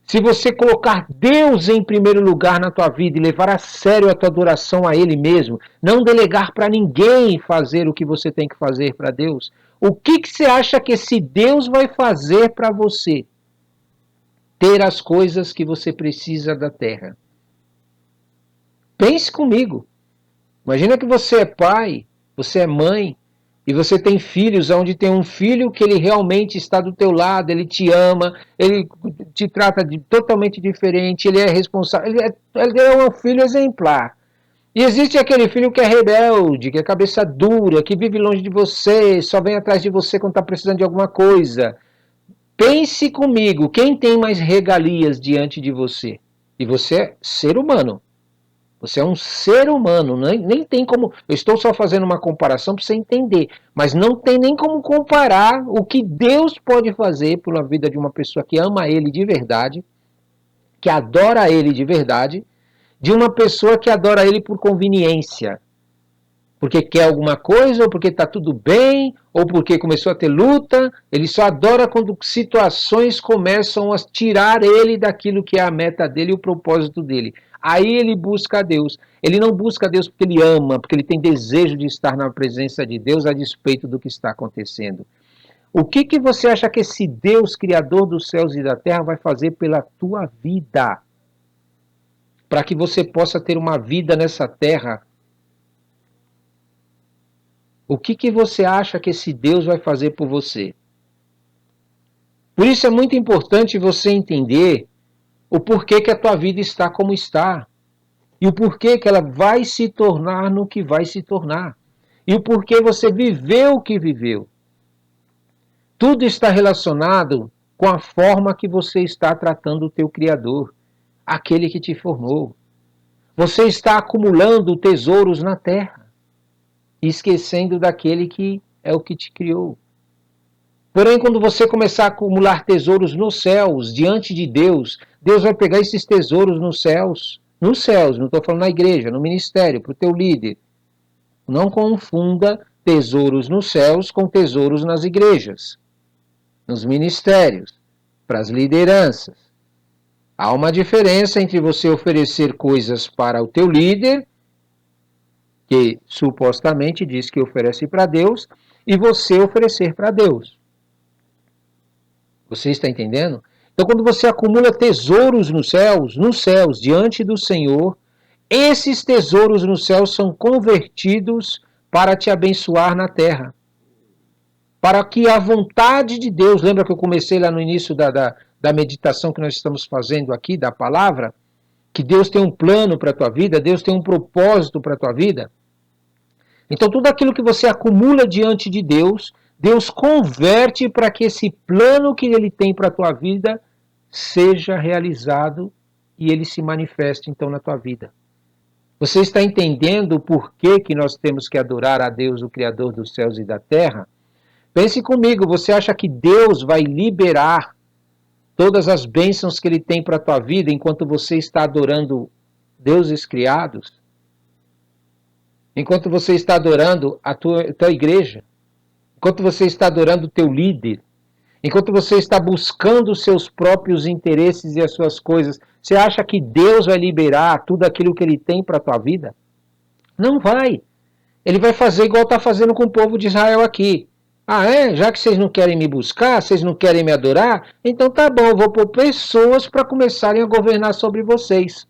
se você colocar Deus em primeiro lugar na tua vida e levar a sério a tua adoração a Ele mesmo, não delegar para ninguém fazer o que você tem que fazer para Deus, o que você acha que esse Deus vai fazer para você ter as coisas que você precisa da terra? Pense comigo. Imagina que você é pai, você é mãe, e você tem filhos, onde tem um filho que ele realmente está do teu lado, ele te ama, ele te trata totalmente diferente, ele é responsável, ele é um filho exemplar. E existe aquele filho que é rebelde, que é cabeça dura, que vive longe de você, só vem atrás de você quando está precisando de alguma coisa. Pense comigo, quem tem mais regalias diante de você? E você é ser humano. Você é um ser humano, nem tem como. Eu estou só fazendo uma comparação para você entender, mas não tem nem como comparar o que Deus pode fazer pela vida de uma pessoa que ama Ele de verdade, que adora Ele de verdade, de uma pessoa que adora Ele por conveniência, porque quer alguma coisa, ou porque está tudo bem, ou porque começou a ter luta. Ele só adora quando situações começam a tirar ele daquilo que é a meta dele e o propósito dele. Aí ele busca a Deus. Ele não busca a Deus porque ele ama, porque ele tem desejo de estar na presença de Deus a despeito do que está acontecendo. O que você acha que esse Deus, Criador dos céus e da terra, vai fazer pela tua vida? Para que você possa ter uma vida nessa terra. O que você acha que esse Deus vai fazer por você? Por isso é muito importante você entender o porquê que a tua vida está como está. E o porquê que ela vai se tornar no que vai se tornar. E o porquê você viveu o que viveu. Tudo está relacionado com a forma que você está tratando o teu Criador, aquele que te formou. Você está acumulando tesouros na terra, esquecendo daquele que é o que te criou. Porém, quando você começar a acumular tesouros nos céus, diante de Deus, Deus vai pegar esses tesouros nos céus, não estou falando na igreja, no ministério, para o teu líder. Não confunda tesouros nos céus com tesouros nas igrejas, nos ministérios, para as lideranças. Há uma diferença entre você oferecer coisas para o teu líder, que supostamente diz que oferece para Deus, e você oferecer para Deus. Você está entendendo? Então, quando você acumula tesouros nos céus, diante do Senhor, esses tesouros nos céus são convertidos para te abençoar na terra. Para que a vontade de Deus, lembra que eu comecei lá no início da meditação que nós estamos fazendo aqui, da palavra, que Deus tem um plano para a tua vida, Deus tem um propósito para a tua vida. Então, tudo aquilo que você acumula diante de Deus, Deus converte para que esse plano que Ele tem para a tua vida seja realizado e Ele se manifeste, então, na tua vida. Você está entendendo o porquê que nós temos que adorar a Deus, o Criador dos céus e da terra? Pense comigo, você acha que Deus vai liberar todas as bênçãos que Ele tem para a tua vida enquanto você está adorando deuses criados? Enquanto você está adorando a tua igreja? Enquanto você está adorando o teu líder? enquanto você está buscando os seus próprios interesses e as suas coisas, você acha que Deus vai liberar tudo aquilo que Ele tem para a tua vida? Não vai. Ele vai fazer igual está fazendo com o povo de Israel aqui. Ah, é? Já que vocês não querem me buscar, vocês não querem me adorar, então tá bom, eu vou pôr pessoas para começarem a governar sobre vocês.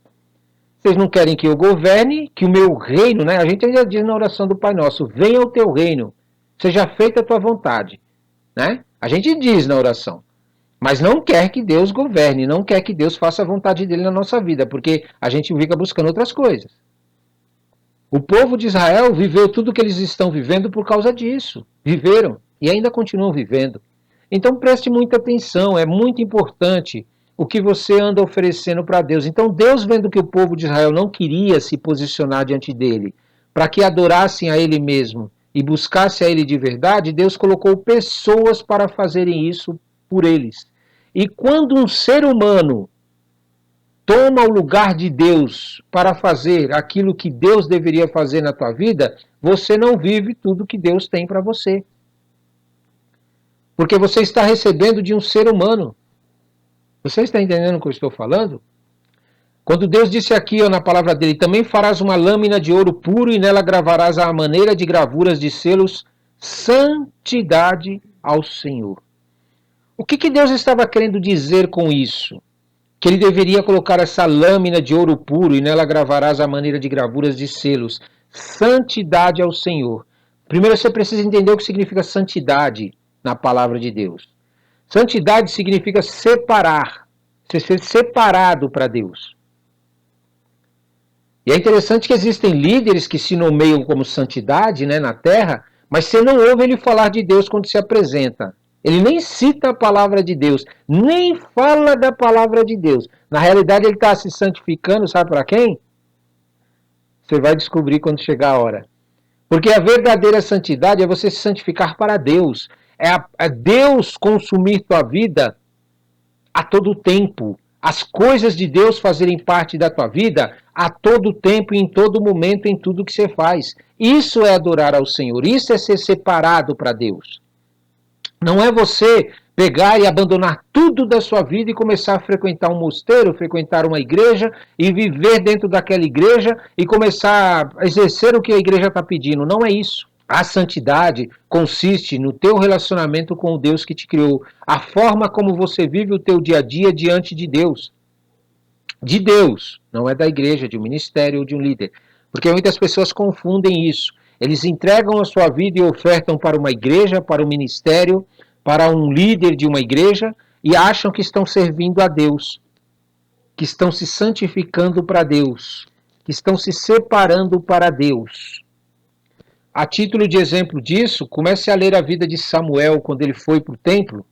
Vocês não querem que eu governe, que o meu reino, né? A gente ainda diz na oração do Pai Nosso, venha o teu reino, seja feita a tua vontade, né? A gente diz na oração, mas não quer que Deus governe, não quer que Deus faça a vontade dele na nossa vida, porque a gente fica buscando outras coisas. O povo de Israel viveu tudo o que eles estão vivendo por causa disso. Viveram e ainda continuam vivendo. Então preste muita atenção, é muito importante o que você anda oferecendo para Deus. Então Deus, vendo que o povo de Israel não queria se posicionar diante dele, para que adorassem a ele mesmo e buscassem a ele de verdade, Deus colocou pessoas para fazerem isso por eles. E quando um ser humano toma o lugar de Deus para fazer aquilo que Deus deveria fazer na tua vida, você não vive tudo que Deus tem para você. Porque você está recebendo de um ser humano. Você está entendendo o que eu estou falando? Quando Deus disse aqui na palavra dele, também farás uma lâmina de ouro puro e nela gravarás a maneira de gravuras de selos, santidade ao Senhor. O que Deus estava querendo dizer com isso? Que ele deveria colocar essa lâmina de ouro puro e nela gravarás a maneira de gravuras de selos. Santidade ao Senhor. Primeiro você precisa entender o que significa santidade na palavra de Deus. Santidade significa separar, você ser separado para Deus. E é interessante que existem líderes que se nomeiam como santidade, né, na terra, mas você não ouve ele falar de Deus quando se apresenta. Ele nem cita a palavra de Deus, nem fala da palavra de Deus. Na realidade, ele está se santificando, sabe para quem? Você vai descobrir quando chegar a hora. Porque a verdadeira santidade é você se santificar para Deus. É Deus consumir tua vida a todo tempo. As coisas de Deus fazerem parte da tua vida a todo tempo, em todo momento, em tudo que você faz. Isso é adorar ao Senhor. Isso é ser separado para Deus. Não é você pegar e abandonar tudo da sua vida e começar a frequentar um mosteiro, frequentar uma igreja e viver dentro daquela igreja e começar a exercer o que a igreja está pedindo. Não é isso. A santidade consiste no teu relacionamento com o Deus que te criou. A forma como você vive o teu dia a dia diante de Deus. De Deus, não é da igreja, de um ministério ou de um líder. Porque muitas pessoas confundem isso. Eles entregam a sua vida e ofertam para uma igreja, para um ministério, para um líder de uma igreja e acham que estão servindo a Deus, que estão se santificando para Deus, que estão se separando para Deus. A título de exemplo disso, comece a ler a vida de Samuel quando ele foi para o templo.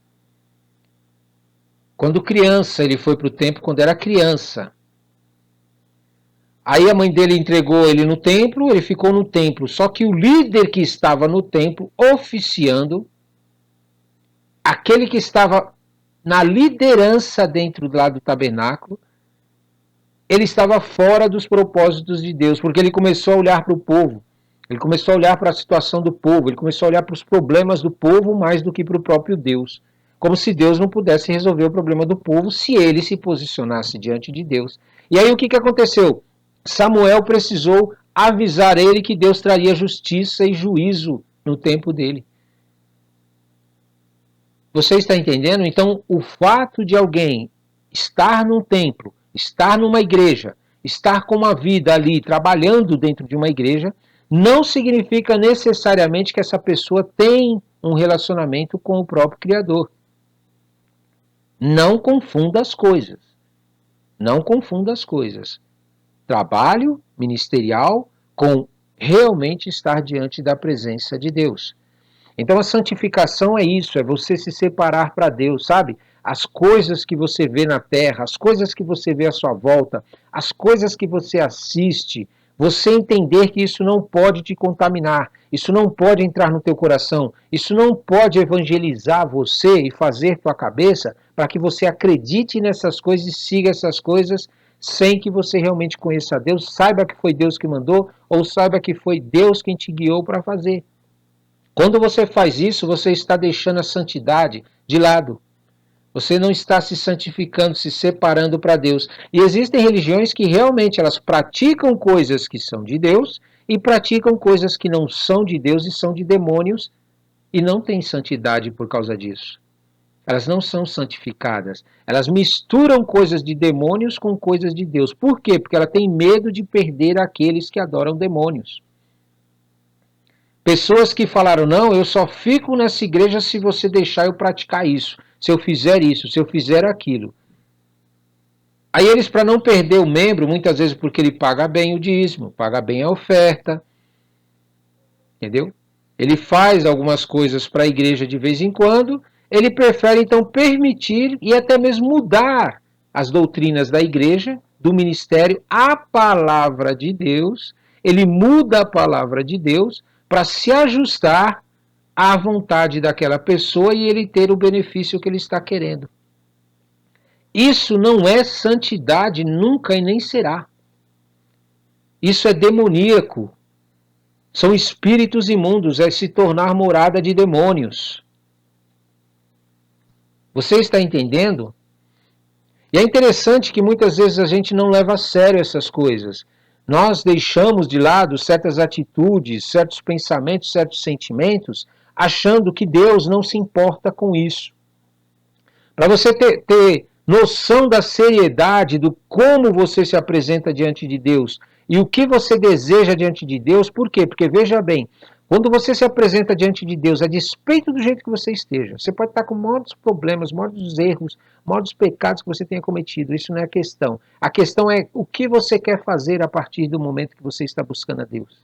Quando criança, ele foi para o templo quando era criança. Aí a mãe dele entregou ele no templo, ele ficou no templo. Só que o líder que estava no templo, oficiando, aquele que estava na liderança dentro lá do tabernáculo, ele estava fora dos propósitos de Deus, porque ele começou a olhar para o povo, ele começou a olhar para a situação do povo, ele começou a olhar para os problemas do povo mais do que para o próprio Deus. Como se Deus não pudesse resolver o problema do povo se ele se posicionasse diante de Deus. E aí o que aconteceu? Samuel precisou avisar ele que Deus traria justiça e juízo no tempo dele. Você está entendendo? Então, o fato de alguém estar num templo, estar numa igreja, estar com uma vida ali, trabalhando dentro de uma igreja, não significa necessariamente que essa pessoa tem um relacionamento com o próprio Criador. Não confunda as coisas. Não confunda as coisas. Trabalho ministerial com realmente estar diante da presença de Deus. Então a santificação é isso, é você se separar para Deus, sabe? As coisas que você vê na terra, as coisas que você vê à sua volta, as coisas que você assiste, você entender que isso não pode te contaminar, isso não pode entrar no teu coração, isso não pode evangelizar você e fazer tua cabeça para que você acredite nessas coisas e siga essas coisas sem que você realmente conheça a Deus, saiba que foi Deus que mandou ou saiba que foi Deus quem te guiou para fazer. Quando você faz isso, você está deixando a santidade de lado. Você não está se santificando, se separando para Deus. E existem religiões que realmente elas praticam coisas que são de Deus e praticam coisas que não são de Deus e são de demônios e não têm santidade por causa disso. Elas não são santificadas. Elas misturam coisas de demônios com coisas de Deus. Por quê? Porque ela tem medo de perder aqueles que adoram demônios. Pessoas que falaram, não, eu só fico nessa igreja se você deixar eu praticar isso. Se eu fizer isso, se eu fizer aquilo. Aí eles, para não perder o membro, muitas vezes porque ele paga bem o dízimo, paga bem a oferta, entendeu? Ele faz algumas coisas para a igreja de vez em quando, ele prefere então permitir e até mesmo mudar as doutrinas da igreja, do ministério, a palavra de Deus, ele muda a palavra de Deus para se ajustar à vontade daquela pessoa e ele ter o benefício que ele está querendo. Isso não é santidade nunca e nem será. Isso é demoníaco. São espíritos imundos, é se tornar morada de demônios. Você está entendendo? E é interessante que muitas vezes a gente não leva a sério essas coisas. Nós deixamos de lado certas atitudes, certos pensamentos, certos sentimentos, achando que Deus não se importa com isso. Para você ter noção da seriedade, do como você se apresenta diante de Deus e o que você deseja diante de Deus, por quê? Porque veja bem, quando você se apresenta diante de Deus, a despeito do jeito que você esteja, você pode estar com muitos problemas, muitos erros, muitos pecados que você tenha cometido, isso não é a questão. A questão é o que você quer fazer a partir do momento que você está buscando a Deus.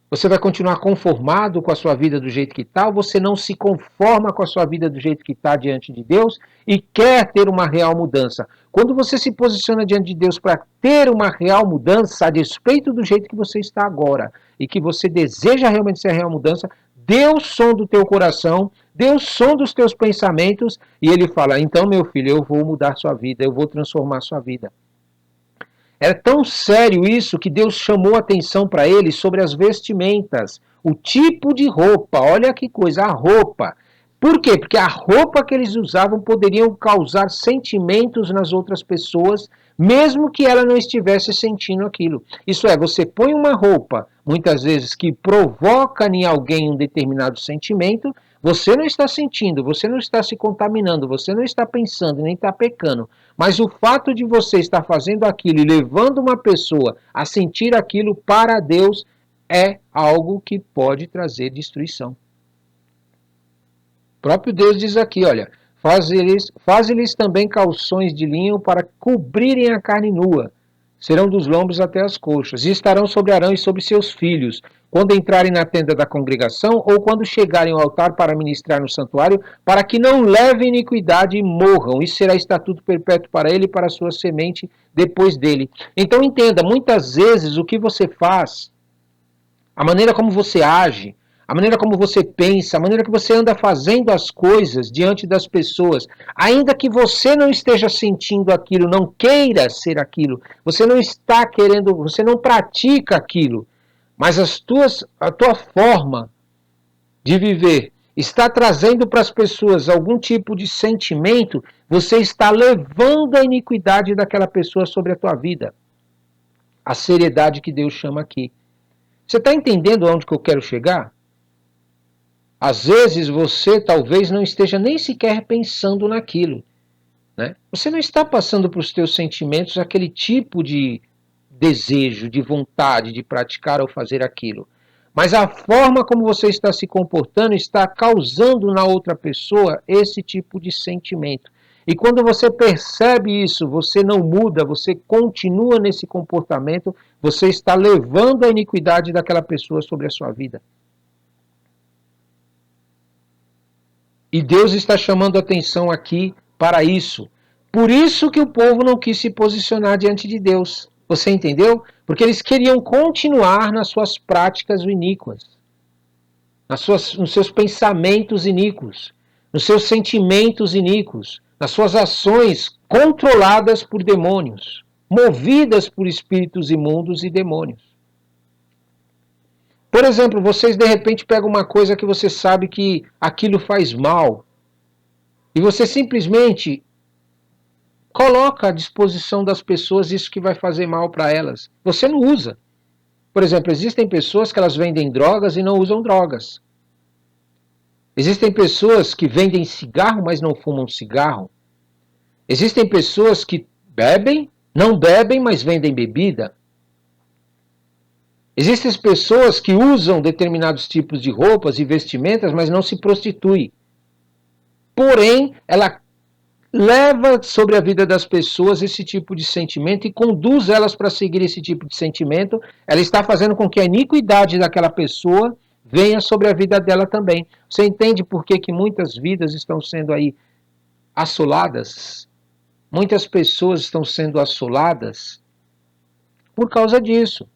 Você vai continuar conformado com a sua vida do jeito que está, ou você não se conforma com a sua vida do jeito que está diante de Deus e quer ter uma real mudança? Quando você se posiciona diante de Deus para ter uma real mudança, a despeito do jeito que você está agora, e que você deseja realmente ser a real mudança, Deus sonda o teu coração, Deus sonda os teus pensamentos, e Ele fala, então meu filho, eu vou mudar sua vida, eu vou transformar sua vida. É tão sério isso que Deus chamou atenção para ele sobre as vestimentas, o tipo de roupa. Olha que coisa, a roupa. Por quê? Porque a roupa que eles usavam poderiam causar sentimentos nas outras pessoas, mesmo que ela não estivesse sentindo aquilo. Isso é, você põe uma roupa, muitas vezes, que provoca em alguém um determinado sentimento, você não está sentindo, você não está se contaminando, você não está pensando, nem está pecando. Mas o fato de você estar fazendo aquilo e levando uma pessoa a sentir aquilo para Deus é algo que pode trazer destruição. O próprio Deus diz aqui, olha, faz-lhes também calções de linho para cobrirem a carne nua. Serão dos lombos até as coxas, e estarão sobre Arão e sobre seus filhos, quando entrarem na tenda da congregação, ou quando chegarem ao altar para ministrar no santuário, para que não levem iniquidade e morram. Isso será estatuto perpétuo para ele e para a sua semente depois dele. Então entenda, muitas vezes o que você faz, a maneira como você age, a maneira como você pensa, a maneira que você anda fazendo as coisas diante das pessoas, ainda que você não esteja sentindo aquilo, não queira ser aquilo, você não está querendo, você não pratica aquilo, mas a tua forma de viver está trazendo para as pessoas algum tipo de sentimento, você está levando a iniquidade daquela pessoa sobre a tua vida. A seriedade que Deus chama aqui. Você está entendendo aonde que eu quero chegar? Às vezes você talvez não esteja nem sequer pensando naquilo. Né? Você não está passando para os teus sentimentos aquele tipo de desejo, de vontade de praticar ou fazer aquilo. Mas a forma como você está se comportando está causando na outra pessoa esse tipo de sentimento. E quando você percebe isso, você não muda, você continua nesse comportamento, você está levando a iniquidade daquela pessoa sobre a sua vida. E Deus está chamando atenção aqui para isso. Por isso que o povo não quis se posicionar diante de Deus. Você entendeu? Porque eles queriam continuar nas suas práticas iníquas, nos seus pensamentos iníquos, nos seus sentimentos iníquos, nas suas ações controladas por demônios, movidas por espíritos imundos e demônios. Por exemplo, vocês de repente pegam uma coisa que você sabe que aquilo faz mal e você simplesmente coloca à disposição das pessoas isso que vai fazer mal para elas. Você não usa. Por exemplo, existem pessoas que elas vendem drogas e não usam drogas. Existem pessoas que vendem cigarro, mas não fumam cigarro. Existem pessoas que bebem, não bebem, mas vendem bebida. Existem pessoas que usam determinados tipos de roupas e vestimentas, mas não se prostituem. Porém, ela leva sobre a vida das pessoas esse tipo de sentimento e conduz elas para seguir esse tipo de sentimento. Ela está fazendo com que a iniquidade daquela pessoa venha sobre a vida dela também. Você entende por que muitas vidas estão sendo aí assoladas? Muitas pessoas estão sendo assoladas por causa disso.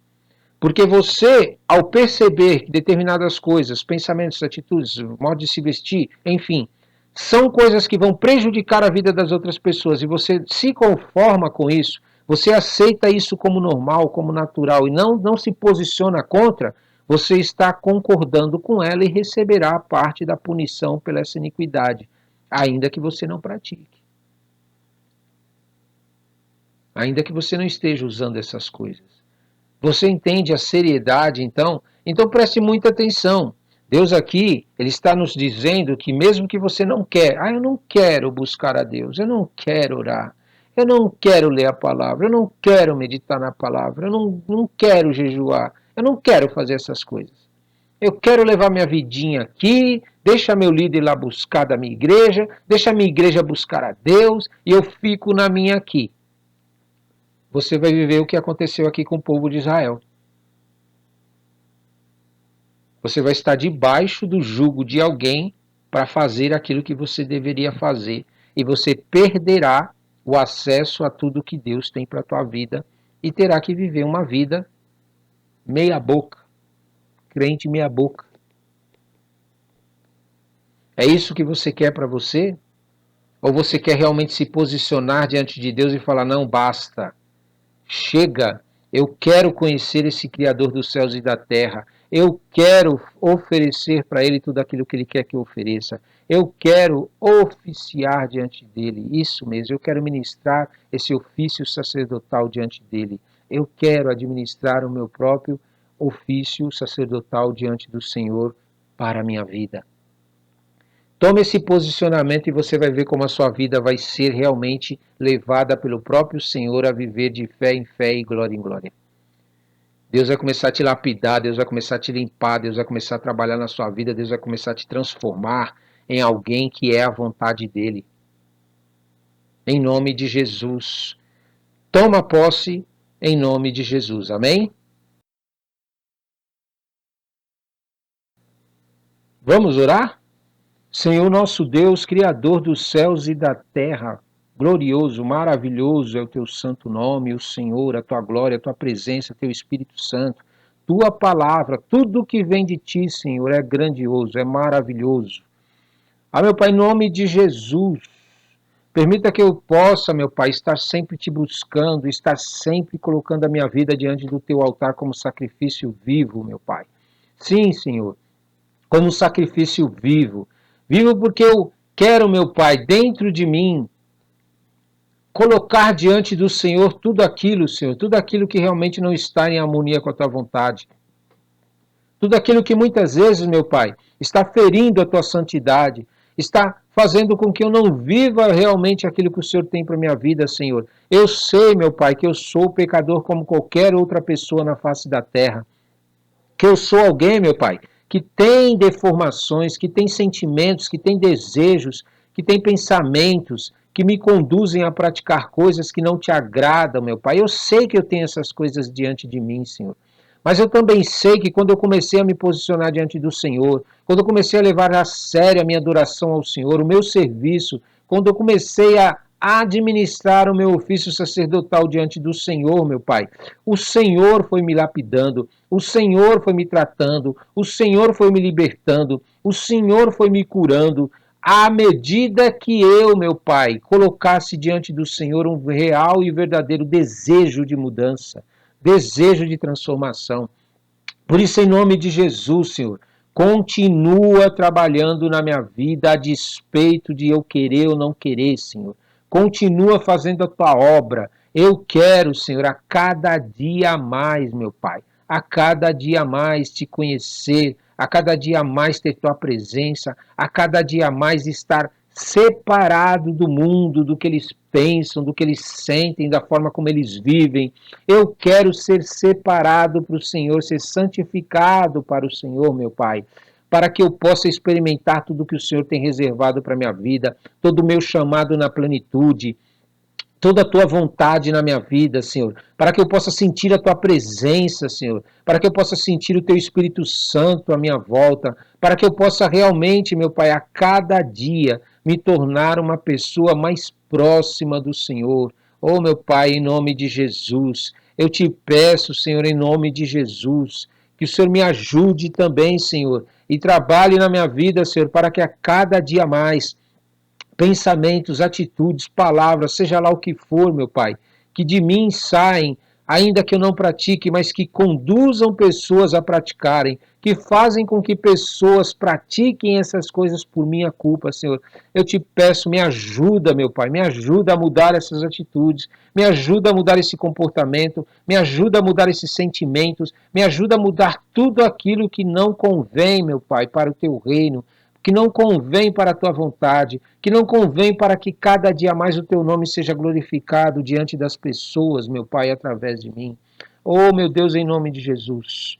Porque você, ao perceber que determinadas coisas, pensamentos, atitudes, modo de se vestir, enfim, são coisas que vão prejudicar a vida das outras pessoas e você se conforma com isso, você aceita isso como normal, como natural e não se posiciona contra, você está concordando com ela e receberá parte da punição pela essa iniquidade, ainda que você não pratique. Ainda que você não esteja usando essas coisas. Você entende a seriedade, então? Então preste muita atenção. Deus aqui, Ele está nos dizendo que mesmo que você não quer, eu não quero buscar a Deus, eu não quero orar, eu não quero ler a palavra, eu não quero meditar na palavra, eu não quero jejuar, eu não quero fazer essas coisas. Eu quero levar minha vidinha aqui, deixa meu líder lá buscar da minha igreja, deixa a minha igreja buscar a Deus e eu fico na minha aqui. Você vai viver o que aconteceu aqui com o povo de Israel. Você vai estar debaixo do jugo de alguém para fazer aquilo que você deveria fazer. E você perderá o acesso a tudo que Deus tem para a tua vida e terá que viver uma vida meia boca, crente meia boca. É isso que você quer para você? Ou você quer realmente se posicionar diante de Deus e falar, não, basta, chega, eu quero conhecer esse Criador dos céus e da terra. Eu quero oferecer para Ele tudo aquilo que Ele quer que eu ofereça. Eu quero oficiar diante dEle. Isso mesmo, eu quero ministrar esse ofício sacerdotal diante dEle. Eu quero administrar o meu próprio ofício sacerdotal diante do Senhor para a minha vida. Tome esse posicionamento e você vai ver como a sua vida vai ser realmente levada pelo próprio Senhor a viver de fé em fé e glória em glória. Deus vai começar a te lapidar, Deus vai começar a te limpar, Deus vai começar a trabalhar na sua vida, Deus vai começar a te transformar em alguém que é a vontade dEle. Em nome de Jesus. Toma posse em nome de Jesus. Amém? Vamos orar? Senhor nosso Deus, Criador dos céus e da terra, glorioso, maravilhoso é o teu santo nome, o Senhor, a tua glória, a tua presença, teu Espírito Santo, tua palavra, tudo que vem de ti, Senhor, é grandioso, é maravilhoso. Meu Pai, em nome de Jesus, permita que eu possa, meu Pai, estar sempre te buscando, estar sempre colocando a minha vida diante do teu altar como sacrifício vivo, meu Pai. Sim, Senhor, como sacrifício vivo. Vivo porque eu quero, meu Pai, dentro de mim, colocar diante do Senhor tudo aquilo, Senhor, tudo aquilo que realmente não está em harmonia com a tua vontade. Tudo aquilo que muitas vezes, meu Pai, está ferindo a tua santidade, está fazendo com que eu não viva realmente aquilo que o Senhor tem para a minha vida, Senhor. Eu sei, meu Pai, que eu sou pecador como qualquer outra pessoa na face da terra. Que eu sou alguém, meu Pai, que tem deformações, que tem sentimentos, que tem desejos, que tem pensamentos, que me conduzem a praticar coisas que não te agradam, meu Pai. Eu sei que eu tenho essas coisas diante de mim, Senhor. Mas eu também sei que quando eu comecei a me posicionar diante do Senhor, quando eu comecei a levar a sério a minha adoração ao Senhor, o meu serviço, quando eu comecei a administrar o meu ofício sacerdotal diante do Senhor, meu Pai, o Senhor foi me lapidando, o Senhor foi me tratando, o Senhor foi me libertando, o Senhor foi me curando, à medida que eu, meu Pai, colocasse diante do Senhor um real e verdadeiro desejo de mudança, desejo de transformação. Por isso, em nome de Jesus, Senhor, continua trabalhando na minha vida a despeito de eu querer ou não querer, Senhor. Continua fazendo a tua obra. Eu quero, Senhor, a cada dia mais, meu Pai, a cada dia mais te conhecer, a cada dia mais ter tua presença, a cada dia mais estar separado do mundo, do que eles pensam, do que eles sentem, da forma como eles vivem. Eu quero ser separado para o Senhor, ser santificado para o Senhor, meu Pai, para que eu possa experimentar tudo que o Senhor tem reservado para a minha vida, todo o meu chamado na plenitude, toda a tua vontade na minha vida, Senhor, para que eu possa sentir a tua presença, Senhor, para que eu possa sentir o teu Espírito Santo à minha volta, para que eu possa realmente, meu Pai, a cada dia me tornar uma pessoa mais próxima do Senhor. Oh, meu Pai, em nome de Jesus, eu te peço, Senhor, em nome de Jesus, que o Senhor me ajude também, Senhor, e trabalhe na minha vida, Senhor, para que a cada dia mais pensamentos, atitudes, palavras, seja lá o que for, meu Pai, que de mim saem, ainda que eu não pratique, mas que conduzam pessoas a praticarem, que fazem com que pessoas pratiquem essas coisas por minha culpa, Senhor. Eu te peço, me ajuda, meu Pai, me ajuda a mudar essas atitudes, me ajuda a mudar esse comportamento, me ajuda a mudar esses sentimentos, me ajuda a mudar tudo aquilo que não convém, meu Pai, para o teu reino, que não convém para a tua vontade, que não convém para que cada dia mais o teu nome seja glorificado diante das pessoas, meu Pai, através de mim. Oh, meu Deus, em nome de Jesus.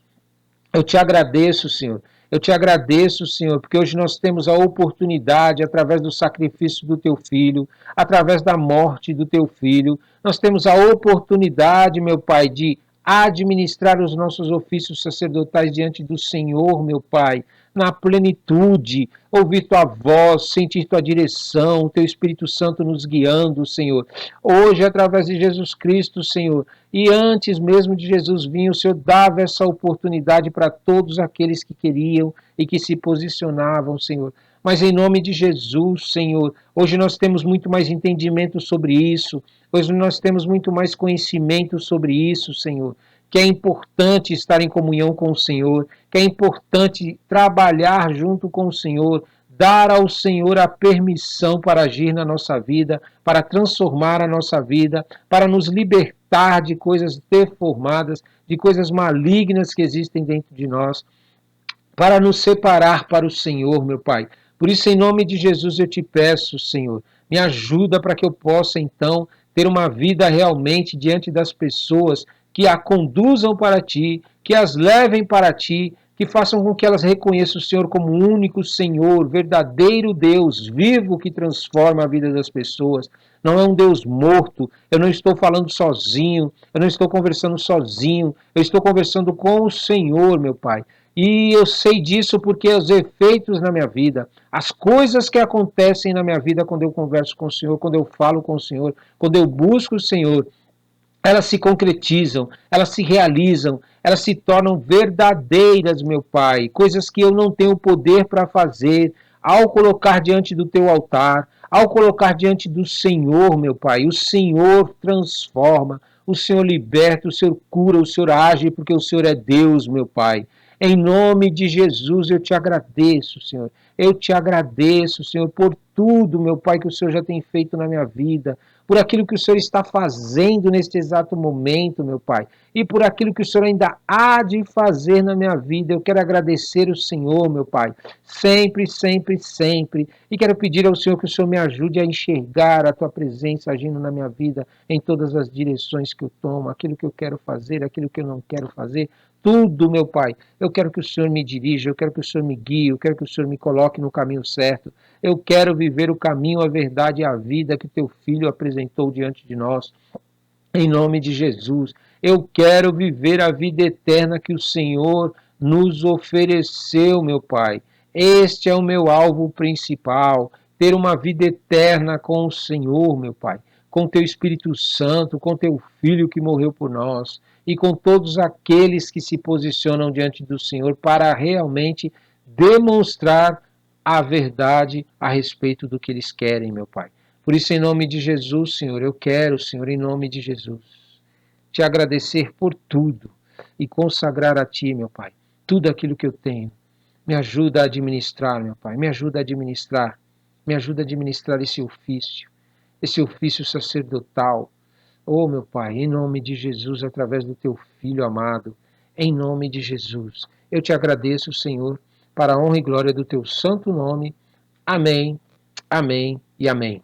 Eu te agradeço, Senhor. Eu te agradeço, Senhor, porque hoje nós temos a oportunidade, através do sacrifício do teu filho, através da morte do teu filho, nós temos a oportunidade, meu Pai, de administrar os nossos ofícios sacerdotais diante do Senhor, meu Pai, na plenitude, ouvir tua voz, sentir tua direção, o teu Espírito Santo nos guiando, Senhor. Hoje, através de Jesus Cristo, Senhor, e antes mesmo de Jesus vir, o Senhor dava essa oportunidade para todos aqueles que queriam e que se posicionavam, Senhor. Mas em nome de Jesus, Senhor, hoje nós temos muito mais entendimento sobre isso, hoje nós temos muito mais conhecimento sobre isso, Senhor, que é importante estar em comunhão com o Senhor, que é importante trabalhar junto com o Senhor, dar ao Senhor a permissão para agir na nossa vida, para transformar a nossa vida, para nos libertar de coisas deformadas, de coisas malignas que existem dentro de nós, para nos separar para o Senhor, meu Pai. Por isso, em nome de Jesus, eu te peço, Senhor, me ajuda para que eu possa, então, ter uma vida realmente diante das pessoas que a conduzam para ti, que as levem para ti, que façam com que elas reconheçam o Senhor como o único Senhor, verdadeiro Deus, vivo, que transforma a vida das pessoas. Não é um Deus morto, eu não estou falando sozinho, eu não estou conversando sozinho, eu estou conversando com o Senhor, meu Pai. E eu sei disso porque os efeitos na minha vida, as coisas que acontecem na minha vida quando eu converso com o Senhor, quando eu falo com o Senhor, quando eu busco o Senhor, elas se concretizam, elas se realizam, elas se tornam verdadeiras, meu Pai. Coisas que eu não tenho poder para fazer, ao colocar diante do teu altar, ao colocar diante do Senhor, meu Pai. O Senhor transforma, o Senhor liberta, o Senhor cura, o Senhor age, porque o Senhor é Deus, meu Pai. Em nome de Jesus, eu te agradeço, Senhor. Eu te agradeço, Senhor, por tudo, meu Pai, que o Senhor já tem feito na minha vida, por aquilo que o Senhor está fazendo neste exato momento, meu Pai, e por aquilo que o Senhor ainda há de fazer na minha vida. Eu quero agradecer o Senhor, meu Pai, sempre, sempre, sempre. E quero pedir ao Senhor que o Senhor me ajude a enxergar a tua presença agindo na minha vida em todas as direções que eu tomo, aquilo que eu quero fazer, aquilo que eu não quero fazer. Tudo, meu Pai, eu quero que o Senhor me dirija, eu quero que o Senhor me guie, eu quero que o Senhor me coloque no caminho certo. Eu quero viver o caminho, a verdade e a vida que teu Filho apresentou diante de nós. Em nome de Jesus, eu quero viver a vida eterna que o Senhor nos ofereceu, meu Pai. Este é o meu alvo principal, ter uma vida eterna com o Senhor, meu Pai, com teu Espírito Santo, com teu Filho que morreu por nós e com todos aqueles que se posicionam diante do Senhor para realmente demonstrar a verdade a respeito do que eles querem, meu Pai. Por isso, em nome de Jesus, Senhor, eu quero, Senhor, em nome de Jesus, te agradecer por tudo e consagrar a Ti, meu Pai. tudo aquilo que eu tenho. Me ajuda a administrar, meu Pai, me ajuda a administrar. Me ajuda a administrar esse ofício sacerdotal. Oh, meu Pai, em nome de Jesus, através do teu Filho amado, em nome de Jesus, eu te agradeço, Senhor, para a honra e glória do teu santo nome. Amém, amém e amém.